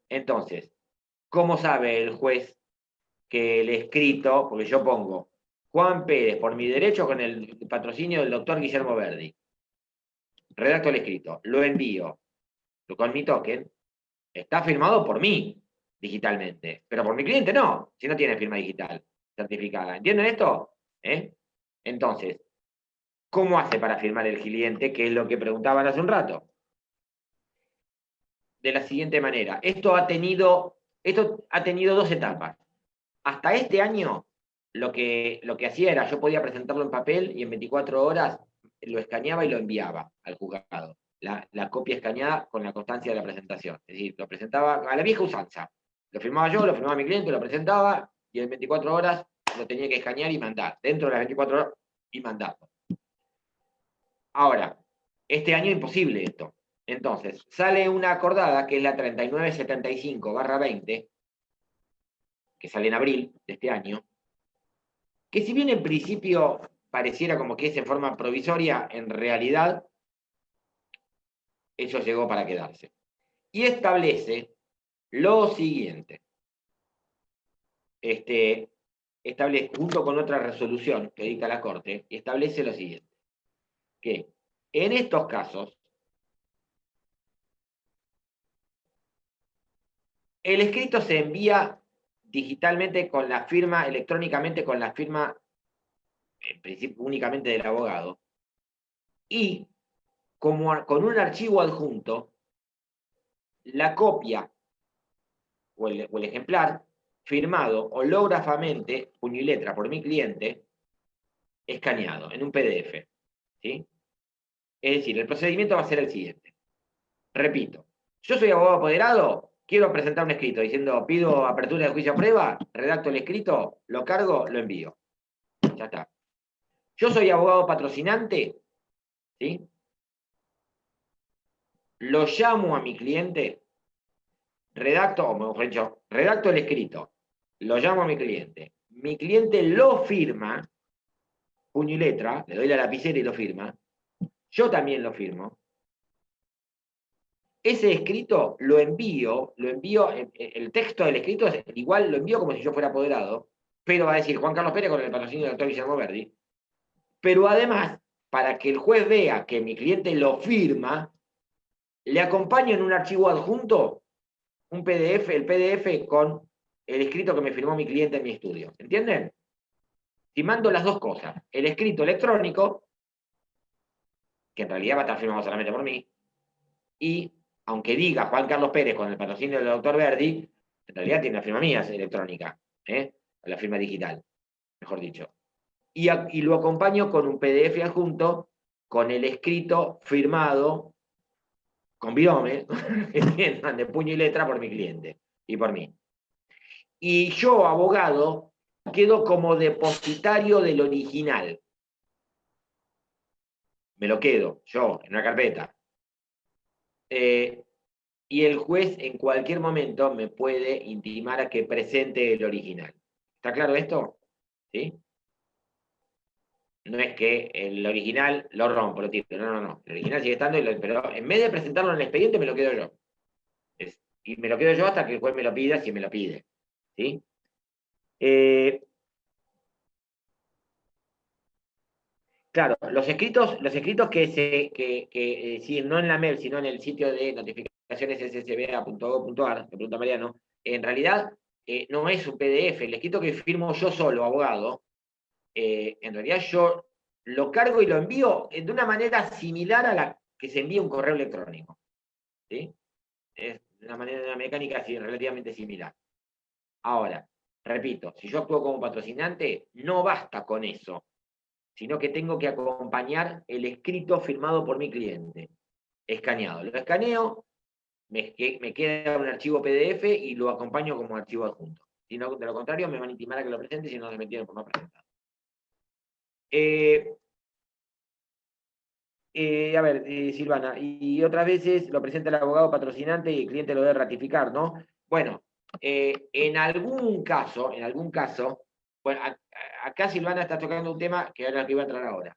Entonces, ¿cómo sabe el juez que el escrito, porque yo pongo Juan Pérez por mi derecho con el patrocinio del doctor Guillermo Verdi, redacto el escrito, lo envío con mi token, está firmado por mí digitalmente, pero por mi cliente no, si no tiene firma digital certificada. ¿Entienden esto? Entonces, ¿cómo hace para firmar el cliente? Que es lo que preguntaban hace un rato. De la siguiente manera, esto ha tenido dos etapas. Hasta este año, lo que hacía era, yo podía presentarlo en papel y en 24 horas lo escaneaba y lo enviaba al juzgado. La copia escaneada con la constancia de la presentación. Es decir, lo presentaba a la vieja usanza. Lo firmaba yo, lo firmaba mi cliente, lo presentaba y en 24 horas lo tenía que escanear y mandar. Dentro de las 24 horas y mandarlo. Ahora, este año imposible esto. Entonces, sale una acordada que es la 3975/20, que sale en abril de este año, que si bien en principio pareciera como que es en forma provisoria, en realidad eso llegó para quedarse. Y establece lo siguiente. Establece, junto con otra resolución que dicta la Corte, establece lo siguiente. Que en estos casos, el escrito se envía digitalmente con la firma, electrónicamente con la firma, en principio únicamente del abogado, y como con un archivo adjunto, la copia o el ejemplar firmado hológrafamente, puño y letra por mi cliente, escaneado en un PDF. ¿Sí? Es decir, el procedimiento va a ser el siguiente. Repito, yo soy abogado apoderado, quiero presentar un escrito diciendo pido apertura de juicio a prueba, redacto el escrito, lo cargo, lo envío. Ya está. Yo soy abogado patrocinante, ¿sí? Lo llamo a mi cliente, redacto, o mejor dicho, redacto el escrito, lo llamo a mi cliente lo firma, puño y letra, le doy la lapicera y lo firma, yo también lo firmo, ese escrito lo envío, el texto del escrito es igual, lo envío como si yo fuera apoderado, pero va a decir Juan Carlos Pérez con el patrocinio del doctor Guillermo Verdi, pero además, para que el juez vea que mi cliente lo firma, le acompaño en un archivo adjunto un PDF, el PDF con el escrito que me firmó mi cliente en mi estudio. ¿Entienden? Si mando las dos cosas, el escrito electrónico, que en realidad va a estar firmado solamente por mí, y aunque diga Juan Carlos Pérez con el patrocinio del doctor Verdi, en realidad tiene la firma mía electrónica, la firma digital, mejor dicho. Y lo acompaño con un PDF adjunto con el escrito firmado con virome, entiendan, de puño y letra por mi cliente y por mí. Y yo, abogado, quedo como depositario del original. Me lo quedo, yo, en una carpeta. Y el juez en cualquier momento me puede intimar a que presente el original. ¿Está claro esto? ¿Sí? No es que el original lo rompo, lo tiro. No. El original sigue estando, pero en vez de presentarlo en el expediente, me lo quedo yo. Y me lo quedo yo hasta que el juez me lo pida, si me lo pide. ¿Sí? Claro, los escritos sí, no en la MEP, sino en el sitio de notificaciones ssba.gov.ar, me pregunta Mariano, en realidad no es un PDF. El escrito que firmo yo solo, abogado, en realidad yo lo cargo y lo envío de una manera similar a la que se envía un correo electrónico. ¿Sí? Es una mecánica así, relativamente similar. Ahora, repito, si yo actúo como patrocinante, no basta con eso, sino que tengo que acompañar el escrito firmado por mi cliente, escaneado. Lo escaneo, me queda un archivo PDF y lo acompaño como archivo adjunto. Si no, de lo contrario, me van a intimar a que lo presente, si no, se metieron por no presentar. A ver, Silvana, y otras veces lo presenta el abogado patrocinante y el cliente lo debe ratificar, ¿no? Bueno, en algún caso, bueno, acá Silvana está tocando un tema que ahora que iba a entrar ahora.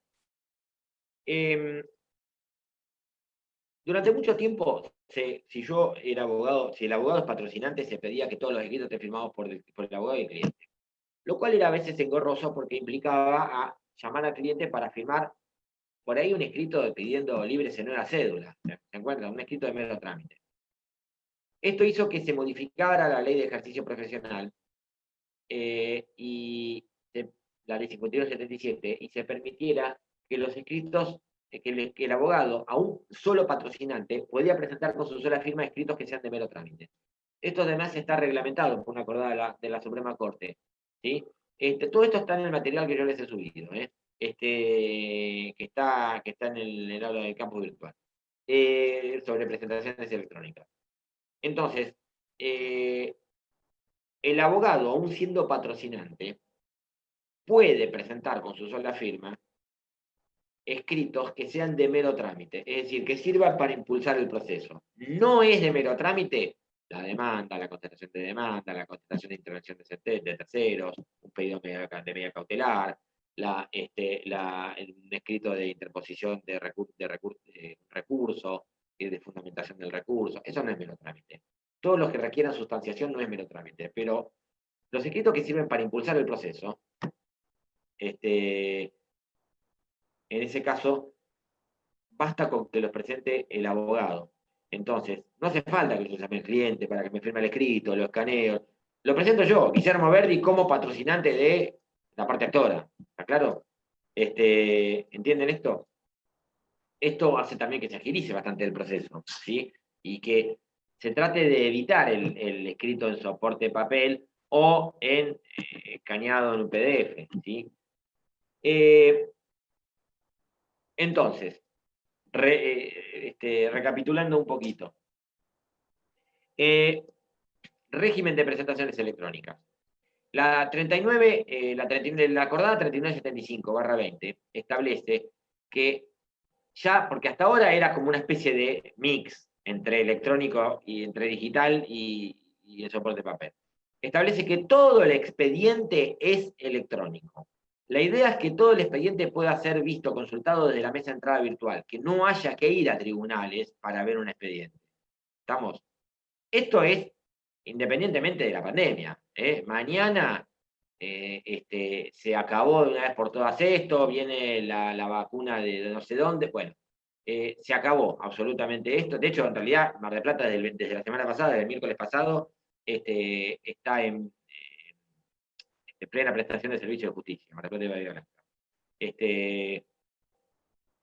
Durante mucho tiempo, si yo era abogado, si el abogado es patrocinante, se pedía que todos los escritos estén firmados por el abogado y el cliente. Lo cual era a veces engorroso porque implicaba a llamar al cliente para firmar por ahí un escrito pidiendo libre en una cédula. ¿Se encuentra? Un escrito de mero trámite. Esto hizo que se modificara la ley de ejercicio profesional y la ley 5177 y se permitiera que los escritos, que el abogado, a un solo patrocinante, podía presentar con su sola firma escritos que sean de mero trámite. Esto además está reglamentado por una acordada de la Suprema Corte. ¿Sí? Todo esto está en el material que yo les he subido, que está en el aula del campo virtual, sobre presentaciones electrónicas. Entonces, el abogado, aún siendo patrocinante, puede presentar con su sola firma escritos que sean de mero trámite, es decir, que sirvan para impulsar el proceso. No es de mero trámite la demanda, la contestación de demanda, la contestación de intervención de terceros, un pedido de medida cautelar, un escrito de interposición de recurso y de fundamentación del recurso. Eso no es mero trámite. Todos los que requieran sustanciación no es mero trámite, pero los escritos que sirven para impulsar el proceso, en ese caso, basta con que los presente el abogado. Entonces, no hace falta que yo llame al cliente para que me firme el escrito, lo escaneo. Lo presento yo, Guillermo Verdi, como patrocinante de la parte actora. ¿Está claro? ¿Entienden esto? Esto hace también que se agilice bastante el proceso, ¿sí? Y que se trate de evitar el escrito en soporte papel o en escaneado en un PDF, ¿sí? Entonces, recapitulando un poquito. Régimen de presentaciones electrónicas. La 39, la acordada 3975/20 establece que ya, porque hasta ahora era como una especie de mix entre electrónico y entre digital y el soporte papel. Establece que todo el expediente es electrónico. La idea es que todo el expediente pueda ser visto, consultado desde la mesa de entrada virtual, que no haya que ir a tribunales para ver un expediente. ¿Estamos? Esto es independientemente de la pandemia. Mañana se acabó de una vez por todas esto, viene la vacuna de no sé dónde, bueno, se acabó absolutamente esto. De hecho, en realidad, Mar del Plata desde la semana pasada, desde el miércoles pasado, está en plena prestación de servicio de justicia. Mar del Plata y Bahía Blanca.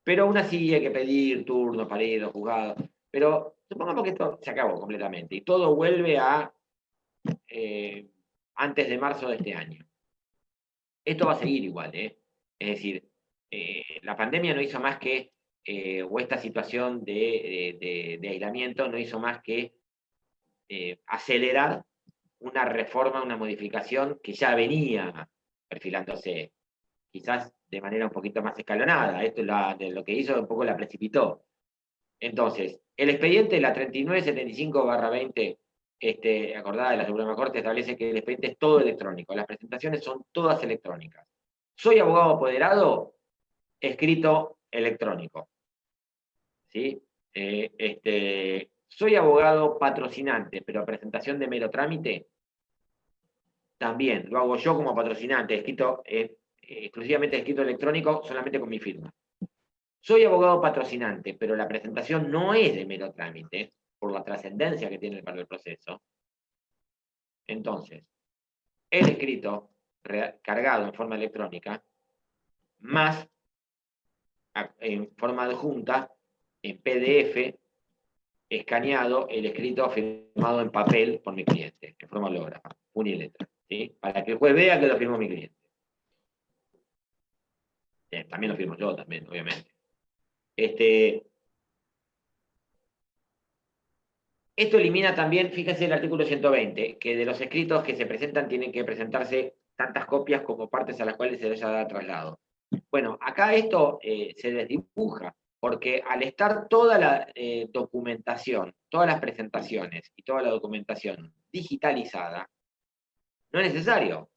Pero aún así hay que pedir turnos para ir a los juzgados. Pero supongamos que esto se acabó completamente y todo vuelve a antes de marzo de este año. Esto va a seguir igual, Es decir, la pandemia no hizo más que, o esta situación de aislamiento no hizo más que acelerar una reforma, una modificación que ya venía perfilándose, quizás de manera un poquito más escalonada. Esto de lo que hizo un poco la precipitó. Entonces, el expediente, la 3975/20, acordada de la Suprema Corte, establece que el expediente es todo electrónico. Las presentaciones son todas electrónicas. ¿Soy abogado apoderado? escrito electrónico. ¿Sí? Soy abogado patrocinante, pero presentación de mero trámite, también lo hago yo como patrocinante, escrito, exclusivamente escrito electrónico, solamente con mi firma. Soy abogado patrocinante, pero la presentación no es de mero trámite, por la trascendencia que tiene para el proceso. Entonces, el escrito cargado en forma electrónica, más en forma adjunta, en PDF, escaneado, el escrito firmado en papel por mi cliente, en forma hológrafa, puño y letra, ¿sí? Para que el juez vea que lo firmó mi cliente. También lo firmo yo, también, obviamente. Esto elimina también, fíjense el artículo 120, que de los escritos que se presentan tienen que presentarse tantas copias como partes a las cuales se les haya dado traslado. Bueno, acá esto se desdibuja, porque al estar toda la documentación, todas las presentaciones y toda la documentación digitalizada, no es necesario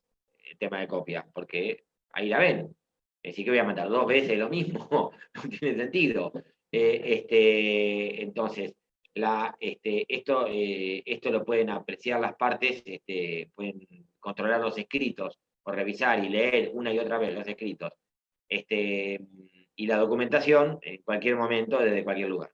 el tema de copia, porque ahí la ven. Es decir, que voy a mandar 2 veces lo mismo, no tiene sentido. Entonces, esto lo pueden apreciar las partes, pueden controlar los escritos, o revisar y leer una y otra vez los escritos, y la documentación en cualquier momento, desde cualquier lugar.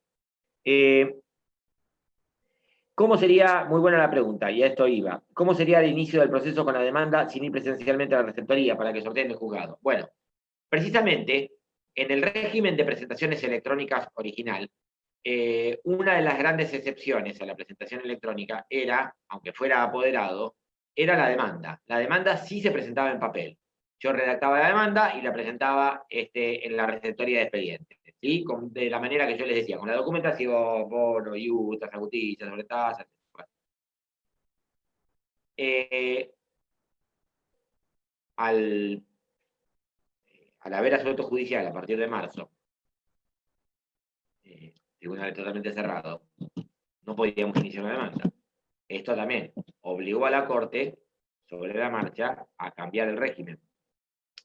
¿Cómo sería, muy buena la pregunta, y a esto iba, cómo sería el inicio del proceso con la demanda sin ir presencialmente a la receptoría para que sorteen el juzgado? Bueno, precisamente, en el régimen de presentaciones electrónicas original, una de las grandes excepciones a la presentación electrónica era, aunque fuera apoderado, era la demanda. La demanda sí se presentaba en papel. Yo redactaba la demanda y la presentaba en la receptoría de expedientes, ¿sí? De la manera que yo les decía, con la documentación, bono, IU, tasa justicia, sobre tasa, etc. Al haber asuelto judicial a partir de marzo, tribunal totalmente cerrado, no podíamos iniciar una demanda. Esto también obligó a la Corte, sobre la marcha, a cambiar el régimen.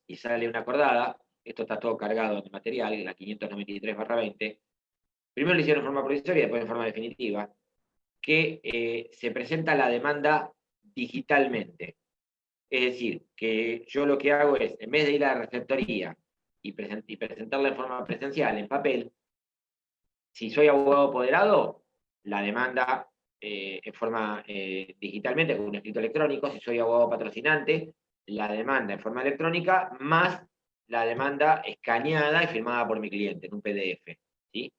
Y sale una acordada, esto está todo cargado en material, en la 593/20, primero lo hicieron en forma provisoria, después en forma definitiva, que se presenta la demanda digitalmente. Es decir, que yo lo que hago es, en vez de ir a la receptoría y presentarla en forma presencial, en papel, si soy abogado apoderado, la demanda en forma digitalmente, con un escrito electrónico. Si soy abogado patrocinante, la demanda en forma electrónica, más la demanda escaneada y firmada por mi cliente en un PDF. ¿Sí?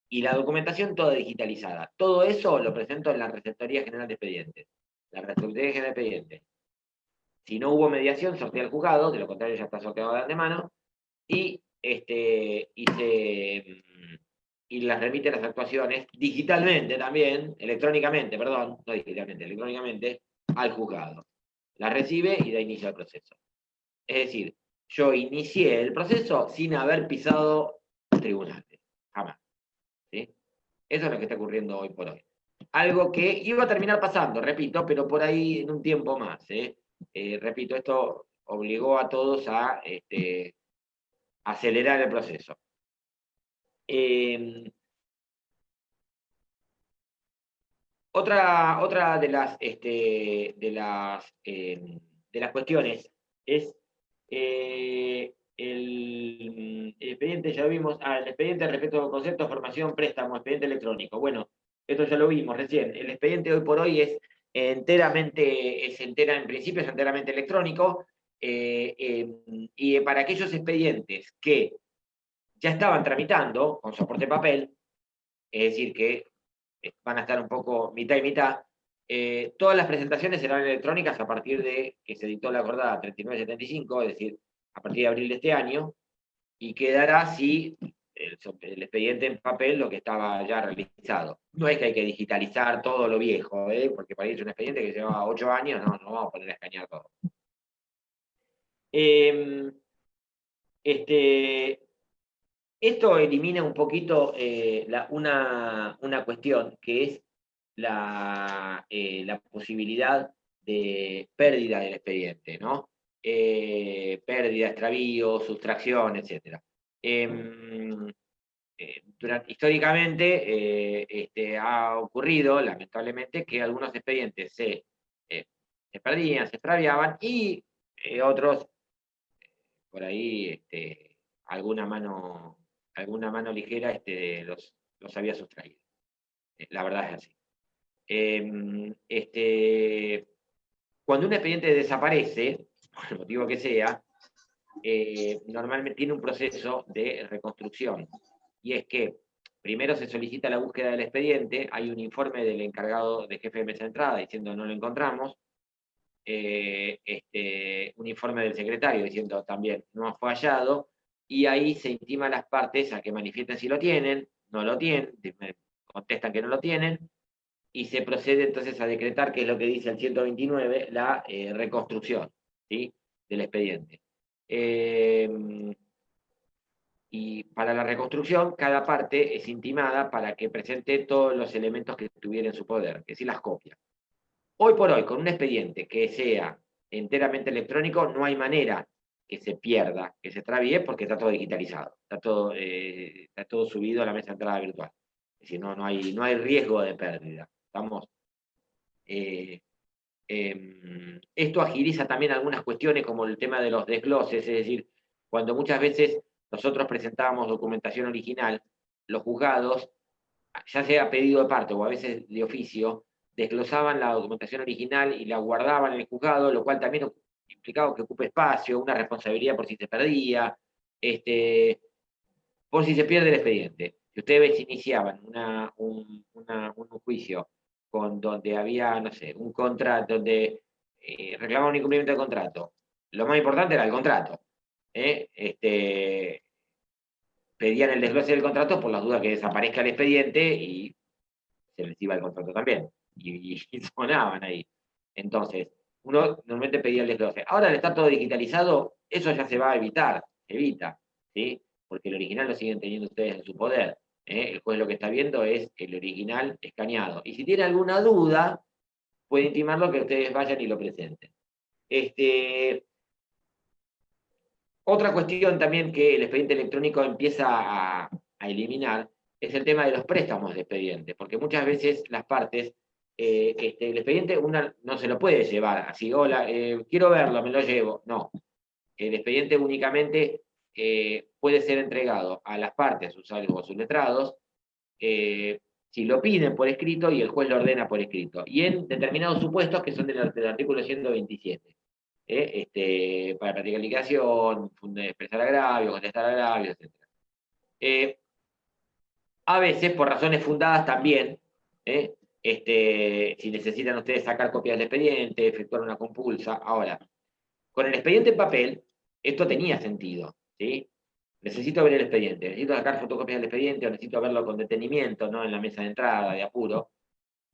Y la documentación toda digitalizada. Todo eso lo presento en la Receptoría General de Expedientes. La Receptoría General de Expedientes. Si no hubo mediación, sortea el juzgado, de lo contrario ya está sorteado de antemano, y las remite las actuaciones digitalmente también, electrónicamente, perdón, no digitalmente, electrónicamente, al juzgado. Las recibe y da inicio al proceso. Es decir, yo inicié el proceso sin haber pisado tribunales, jamás. ¿Sí? Eso es lo que está ocurriendo hoy por hoy. Algo que iba a terminar pasando, repito, pero por ahí en un tiempo más. Repito, esto obligó a todos a acelerar el proceso. Otra de las cuestiones es el expediente, ya lo vimos, el expediente respecto al concepto, formación, préstamo, expediente electrónico. Bueno, esto ya lo vimos recién. El expediente hoy por hoy es en principio es enteramente electrónico, y para aquellos expedientes que ya estaban tramitando con soporte papel, es decir, que van a estar un poco mitad y mitad. Todas las presentaciones serán electrónicas a partir de que se dictó la acordada 3975, es decir, a partir de abril de este año, y quedará así el expediente en papel lo que estaba ya realizado. No es que hay que digitalizar todo lo viejo, porque para ir es un expediente que lleva 8 años, no vamos a poner a escanear todo. Esto elimina un poquito una cuestión, que es la posibilidad de pérdida del expediente, ¿no? Pérdida, extravío, sustracción, etc. Históricamente ha ocurrido, lamentablemente, que algunos expedientes se perdían, se extraviaban, y otros, por ahí, alguna mano ligera los había sustraído. La verdad es así. Cuando un expediente desaparece, por el motivo que sea, normalmente tiene un proceso de reconstrucción. Y es que primero se solicita la búsqueda del expediente, hay un informe del encargado de jefe de mesa de entrada diciendo no lo encontramos, un informe del secretario diciendo también no fue hallado, y ahí se intima a las partes a que manifiesten si lo tienen, no lo tienen, contestan que no lo tienen, y se procede entonces a decretar, que es lo que dice el 129, la reconstrucción, ¿sí?, del expediente. Y para la reconstrucción, cada parte es intimada para que presente todos los elementos que tuviera en su poder, es decir, las copias. Hoy por hoy, con un expediente que sea enteramente electrónico, no hay manera que se pierda, que se extravíe, porque está todo digitalizado, está todo subido a la mesa de entrada virtual. Es decir, no hay riesgo de pérdida. Esto agiliza también algunas cuestiones, como el tema de los desgloses, es decir, cuando muchas veces nosotros presentábamos documentación original, los juzgados, ya sea a pedido de parte o a veces de oficio, desglosaban la documentación original y la guardaban en el juzgado, lo cual también implicaba que ocupe espacio, una responsabilidad por si se perdía, por si se pierde el expediente. Si ustedes iniciaban un juicio donde había, no sé, un contrato, donde reclamaban un incumplimiento de contrato, lo más importante era el contrato. Pedían el desglose del contrato por las dudas que desaparezca el expediente y se les iba el contrato también. Y sonaban ahí. Entonces, uno normalmente pedía el desglose. Ahora, al estar todo digitalizado, eso ya se va a evitar, se evita, ¿sí? Porque el original lo siguen teniendo ustedes en su poder. El juez lo que está viendo es el original escaneado. Y si tiene alguna duda, puede intimarlo que ustedes vayan y lo presenten. Otra cuestión también que el expediente electrónico empieza a eliminar es el tema de los préstamos de expediente, porque muchas veces las partes, el expediente una no se lo puede llevar así, hola, quiero verlo, me lo llevo. No, el expediente únicamente puede ser entregado a las partes, sus o sus letrados, si lo piden por escrito y el juez lo ordena por escrito, y en determinados supuestos que son del artículo 127. Para practicar liquidación, expresar agravios, contestar agravios, etc. A veces, por razones fundadas también, si necesitan ustedes sacar copias del expediente, efectuar una compulsa. Ahora, con el expediente en papel, esto tenía sentido, ¿sí? Necesito ver el expediente, necesito sacar fotocopias del expediente, o necesito verlo con detenimiento, no en la mesa de entrada, de apuro.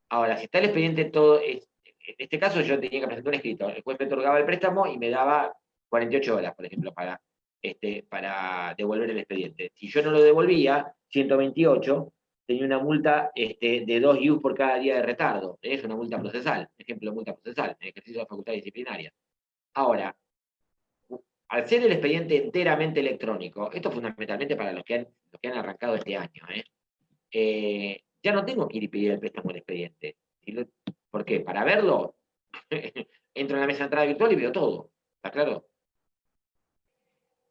Ahora, si está el expediente todo, en este caso yo tenía que presentar un escrito, el juez me otorgaba el préstamo y me daba 48 horas, por ejemplo, para devolver el expediente. Si yo no lo devolvía, 128, tenía una multa de 2 IUs por cada día de retardo. Es una multa procesal, ejemplo, multa procesal, en ejercicio de facultad disciplinaria. Ahora, al ser el expediente enteramente electrónico, esto fundamentalmente para los que han arrancado este año, ya no tengo que ir y pedir el préstamo del expediente. ¿Por qué? Para verlo, entro en la mesa de entrada virtual y veo todo. ¿Está claro?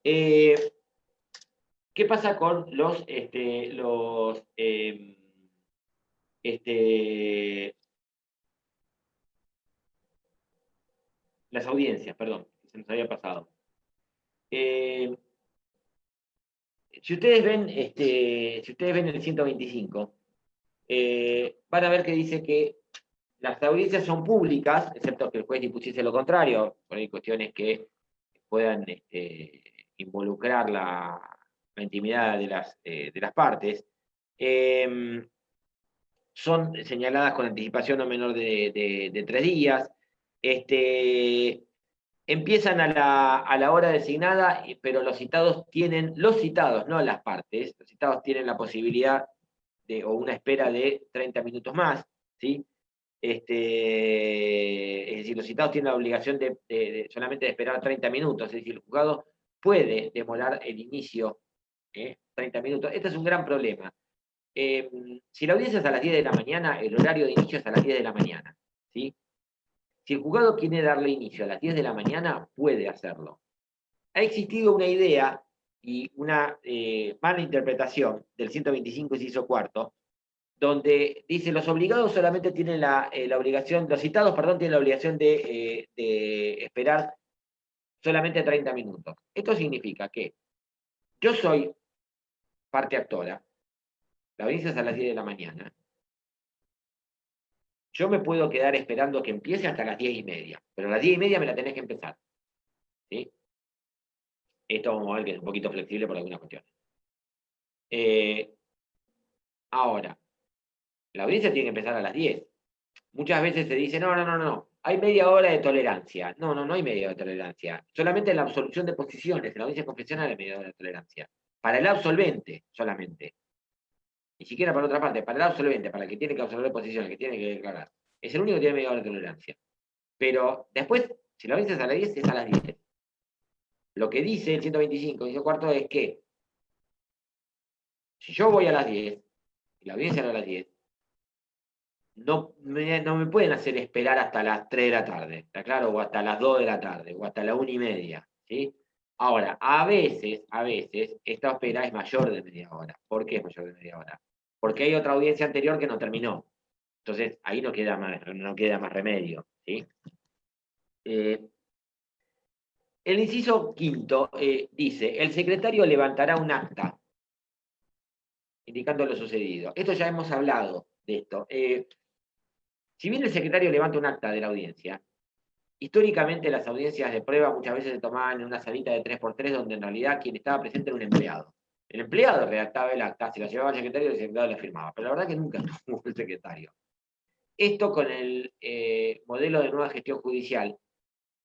¿Qué pasa con las audiencias? Perdón, se nos había pasado. Si ustedes ven el 125, van a ver que dice que las audiencias son públicas, excepto que el juez dispusiese lo contrario, por ahí cuestiones que puedan involucrar la intimidad de las partes. Son señaladas con anticipación no menor de 3 días. Empiezan a la hora designada, pero los citados, no las partes, los citados tienen la posibilidad o una espera de 30 minutos más, ¿sí? Es decir, los citados tienen la obligación solamente de esperar 30 minutos, es decir, el juzgado puede demorar el inicio 30 minutos. Este es un gran problema. Si la audiencia es a las 10 de la mañana, el horario de inicio es a las 10 de la mañana. ¿Sí? Si el juzgado quiere darle inicio a las 10 de la mañana, puede hacerlo. Ha existido una idea y una mala interpretación del 125 inciso cuarto, donde dice los obligados solamente tienen la obligación, los citados, perdón, tienen la obligación de esperar solamente 30 minutos. Esto significa que yo soy parte actora, la audiencia es a las 10 de la mañana, yo me puedo quedar esperando que empiece hasta las 10:30, pero a las 10:30 me la tenés que empezar. ¿Sí? Esto vamos a ver que es un poquito flexible por algunas cuestiones. Ahora, la audiencia tiene que empezar a las 10. Muchas veces se dice, no, hay media hora de tolerancia. No hay media hora de tolerancia. Solamente en la absolución de posiciones, en la audiencia confesional hay media hora de tolerancia. Para el absolvente, solamente. Ni siquiera para otra parte, para el absolvente, para el que tiene que absolver posiciones, que tiene que declarar. Es el único que tiene media hora de tolerancia. Pero después, si la audiencia es a las 10, es a las 10. Lo que dice el 125, dice cuarto, es que si yo voy a las 10, y la audiencia no a las 10, no me pueden hacer esperar hasta las 3 de la tarde, ¿está claro? O hasta las 2 de la tarde, o hasta la 1:30, ¿sí? Ahora, a veces, esta espera es mayor de media hora. ¿Por qué es mayor de media hora? Porque hay otra audiencia anterior que no terminó. Entonces, ahí no queda más remedio, ¿sí? El inciso quinto dice, el secretario levantará un acta indicando lo sucedido. Esto ya hemos hablado de esto. Si bien el secretario levanta un acta de la audiencia, históricamente las audiencias de prueba muchas veces se tomaban en una salita de 3x3 donde en realidad quien estaba presente era un empleado. El empleado redactaba el acta, se lo llevaba al secretario y el secretario la firmaba. Pero la verdad que nunca estuvo el secretario. Esto con el modelo de nueva gestión judicial,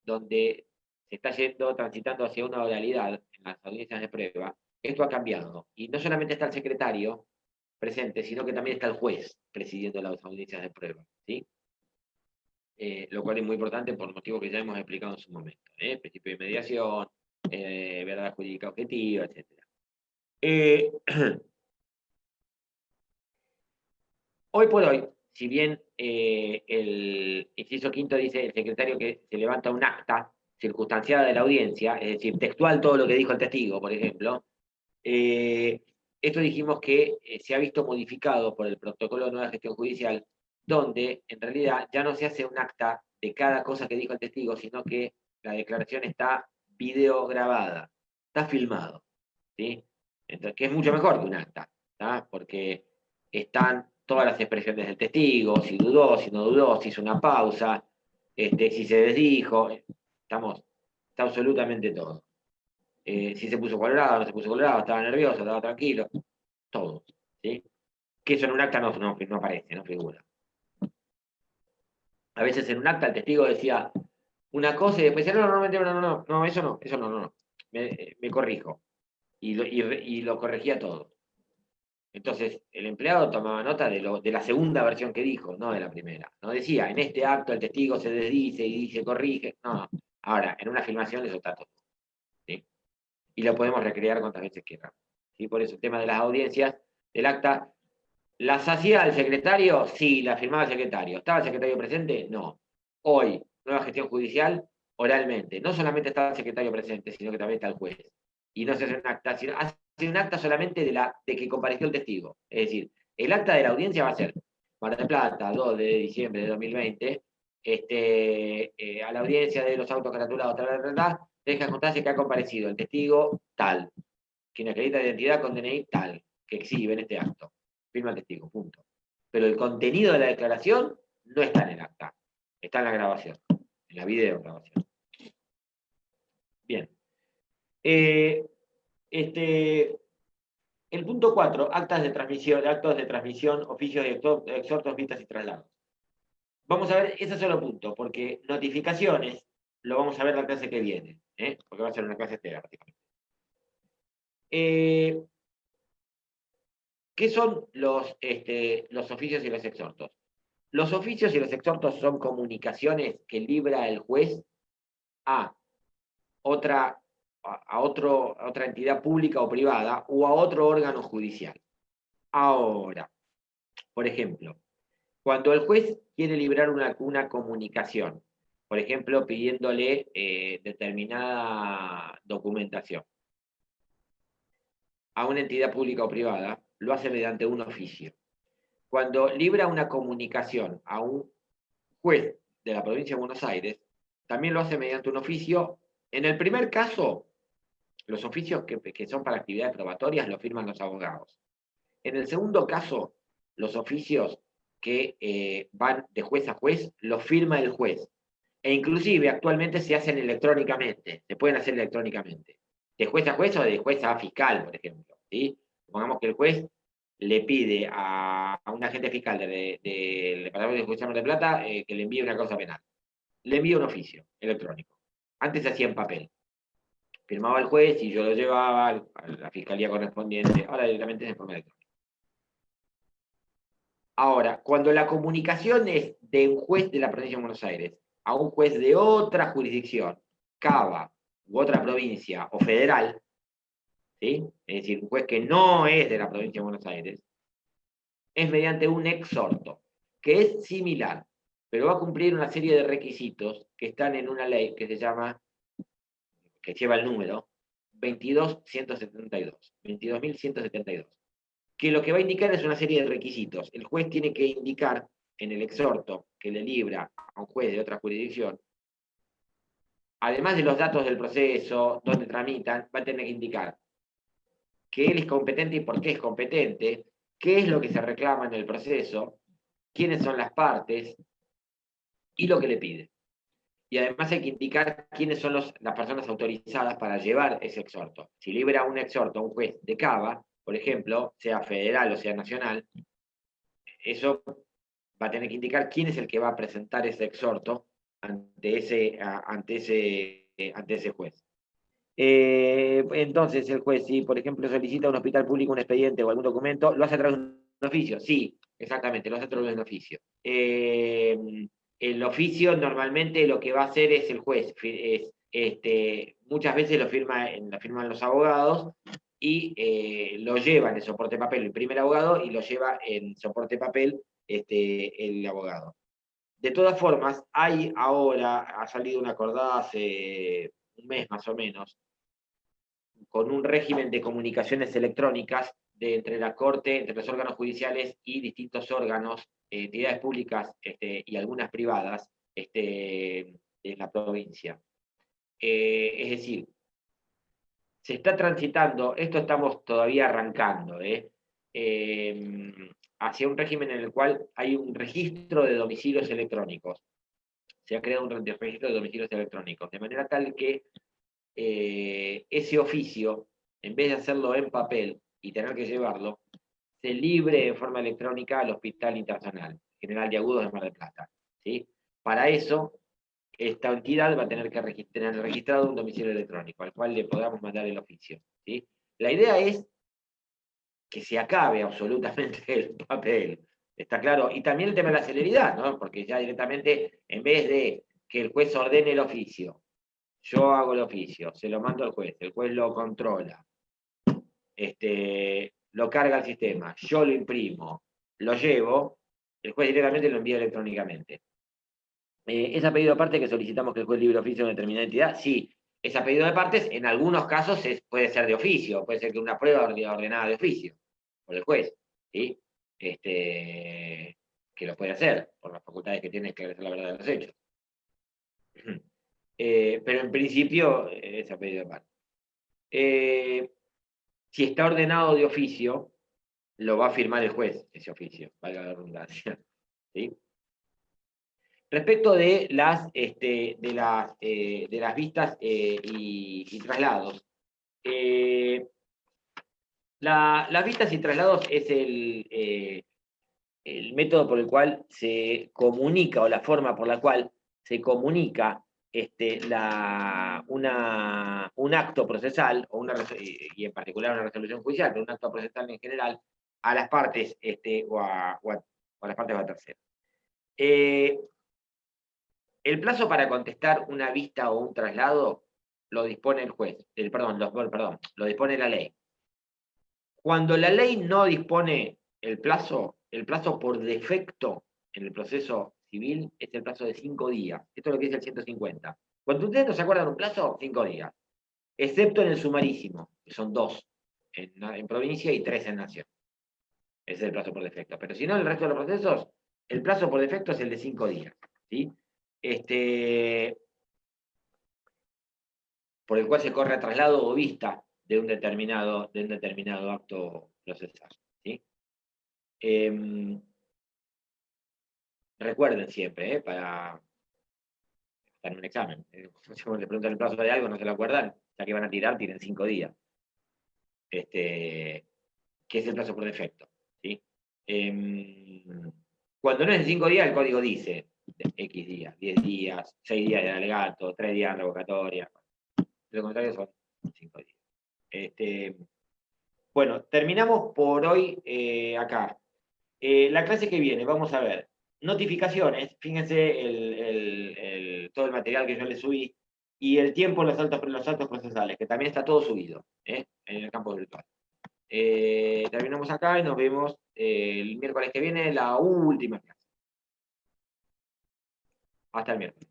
donde se está transitando hacia una oralidad en las audiencias de prueba, esto ha cambiado. Y no solamente está el secretario presente, sino que también está el juez presidiendo las audiencias de prueba. ¿Sí? Lo cual es muy importante por motivos que ya hemos explicado en su momento. Principio de mediación, verdad jurídica objetiva, etc. Hoy por hoy, si bien el inciso quinto dice el secretario que se levanta un acta circunstanciada de la audiencia, es decir, textual todo lo que dijo el testigo, por ejemplo, esto dijimos que se ha visto modificado por el protocolo de nueva gestión judicial, donde en realidad ya no se hace un acta de cada cosa que dijo el testigo, sino que la declaración está videograbada, está filmado, ¿sí? Entonces, que es mucho mejor que un acta, ¿tá? Porque están todas las expresiones del testigo, si dudó, si no dudó, si hizo una pausa, si se desdijo, está absolutamente todo. Si se puso colorado, no se puso colorado, estaba nervioso, estaba tranquilo, todo, ¿sí? Que eso en un acta no aparece, no figura. A veces en un acta el testigo decía una cosa y después decía, no, eso no, me corrijo. Y lo corregía todo. Entonces, el empleado tomaba nota de la segunda versión que dijo, no de la primera. No decía, en este acto el testigo se desdice y se corrige. No. Ahora, en una filmación eso está todo. ¿Sí? Y lo podemos recrear cuantas veces queramos. ¿Sí? Por eso el tema de las audiencias, del acta, ¿las hacía el secretario? Sí, la firmaba el secretario. ¿Estaba el secretario presente? No. Hoy, nueva gestión judicial, oralmente. No solamente está el secretario presente, sino que también está el juez. Y no se hace un acta, sino hace un acta solamente de que compareció el testigo. Es decir, el acta de la audiencia va a ser Mar del Plata, 2 de diciembre de 2020, a la audiencia de los autos caratulados, deja constancia que ha comparecido el testigo tal, quien acredita la identidad con DNI tal, que exhibe en este acto. Firma el testigo, punto. Pero el contenido de la declaración no está en el acta, está en la grabación, en la videograbación. Bien. El punto 4, actos de transmisión, oficios de exhortos, vistas y traslados. Vamos a ver ese solo punto, porque notificaciones lo vamos a ver la clase que viene, porque va a ser una clase entera prácticamente. ¿Qué son los oficios y los exhortos? Los oficios y los exhortos son comunicaciones que libra el juez a otra a otra entidad pública o privada o a otro órgano judicial. Ahora, por ejemplo, cuando el juez quiere librar una comunicación, por ejemplo, pidiéndole determinada documentación a una entidad pública o privada, lo hace mediante un oficio. Cuando libra una comunicación a un juez de la provincia de Buenos Aires, también lo hace mediante un oficio. En el primer caso, los oficios que son para actividades probatorias los firman los abogados. En el segundo caso, los oficios que van de juez a juez los firma el juez. E inclusive actualmente se hacen electrónicamente, se pueden hacer electrónicamente. De juez a juez o de juez a fiscal, por ejemplo. ¿Sí? Supongamos que el juez le pide a un agente fiscal del Departamento de Justicia de Mar del Plata que le envíe una causa penal. Le envía un oficio electrónico. Antes se hacía en papel. Firmaba el juez y yo lo llevaba a la fiscalía correspondiente. Ahora directamente es en forma electrónica. Ahora, cuando la comunicación es de un juez de la provincia de Buenos Aires a un juez de otra jurisdicción, Cava, u otra provincia o federal, ¿sí? Es decir, un juez que no es de la provincia de Buenos Aires, es mediante un exhorto, que es similar, pero va a cumplir una serie de requisitos que están en una ley que se llama, que lleva el número 22.172, que lo que va a indicar es una serie de requisitos. El juez tiene que indicar en el exhorto que le libra a un juez de otra jurisdicción, además de los datos del proceso, dónde tramitan, va a tener que indicar que él es competente y por qué es competente, qué es lo que se reclama en el proceso, quiénes son las partes y lo que le pide. Y además hay que indicar quiénes son las personas autorizadas para llevar ese exhorto. Si libra un exhorto a un juez de Cava, por ejemplo, sea federal o sea nacional, eso va a tener que indicar quién es el que va a presentar ese exhorto ante ese juez. Entonces el juez, si por ejemplo solicita a un hospital público un expediente o algún documento, ¿lo hace a través de un oficio? Sí, exactamente, lo hace a través de un oficio. El oficio normalmente lo que va a hacer es el juez, muchas veces lo firman los abogados y lo lleva en el soporte papel el primer abogado y lo lleva en soporte papel el abogado. De todas formas, ha salido una acordada hace un mes más o menos, con un régimen de comunicaciones electrónicas entre la Corte, entre los órganos judiciales y distintos órganos, entidades públicas y algunas privadas en la provincia. Es decir, se está transitando, esto estamos todavía arrancando, hacia un régimen en el cual hay un registro de domicilios electrónicos. Se ha creado un registro de domicilios electrónicos, de manera tal que ese oficio, en vez de hacerlo en papel y tener que llevarlo, se libre en forma electrónica al Hospital Internacional General de Agudos de Mar del Plata. ¿Sí? Para eso, esta entidad va a tener que tener registrado un domicilio electrónico al cual le podamos mandar el oficio. ¿Sí? La idea es que se acabe absolutamente el papel, ¿está claro? Y también el tema de la celeridad, ¿no? Porque ya directamente, en vez de que el juez ordene el oficio, yo hago el oficio, se lo mando al juez, el juez lo controla, lo carga al sistema, yo lo imprimo, lo llevo, el juez directamente lo envía electrónicamente. ¿Es a pedido de parte que solicitamos que el juez libre oficio de determinada entidad? Sí, es a pedido de partes, en algunos casos puede ser de oficio, puede ser que una prueba ordenada de oficio por el juez, ¿sí? Que lo puede hacer por las facultades que tiene que esclarecer la verdad de los hechos. Pero en principio es a pedido de parte. Si está ordenado de oficio, lo va a firmar el juez, ese oficio, valga la redundancia. ¿Sí? Respecto de las vistas y traslados. Las vistas y traslados es el método por el cual se comunica, o la forma por la cual se comunica un acto procesal, y en particular una resolución judicial, pero un acto procesal en general, a las partes o a las partes a terceros. El plazo para contestar una vista o un traslado lo dispone el juez, perdón, lo dispone la ley. Cuando la ley no dispone el plazo por defecto en el proceso civil es el plazo de 5 días. Esto es lo que dice el 150. Cuando ustedes no se acuerdan un plazo, 5 días. Excepto en el sumarísimo, que son 2 en provincia y 3 en nación. Ese es el plazo por defecto. Pero si no, el resto de los procesos, el plazo por defecto es el de 5 días. ¿Sí? Por el cual se corre a traslado o vista de un determinado acto procesal. ¿Sí? Recuerden siempre, para en un examen. Si le preguntan el plazo de algo, no se lo acuerdan, ya que van a tirar, tienen 5 días. Que es el plazo por defecto. ¿Sí? Cuando no es de 5 días, el código dice X días, 10 días, 6 días de alegato, 3 días de revocatoria. De lo contrario son 5 días. Bueno, terminamos por hoy acá. La clase que viene, vamos a ver notificaciones, fíjense todo el material que yo les subí, y el tiempo en los actos procesales, que también está todo subido en el campo virtual. Terminamos acá y nos vemos el miércoles que viene, la última clase. Hasta el miércoles.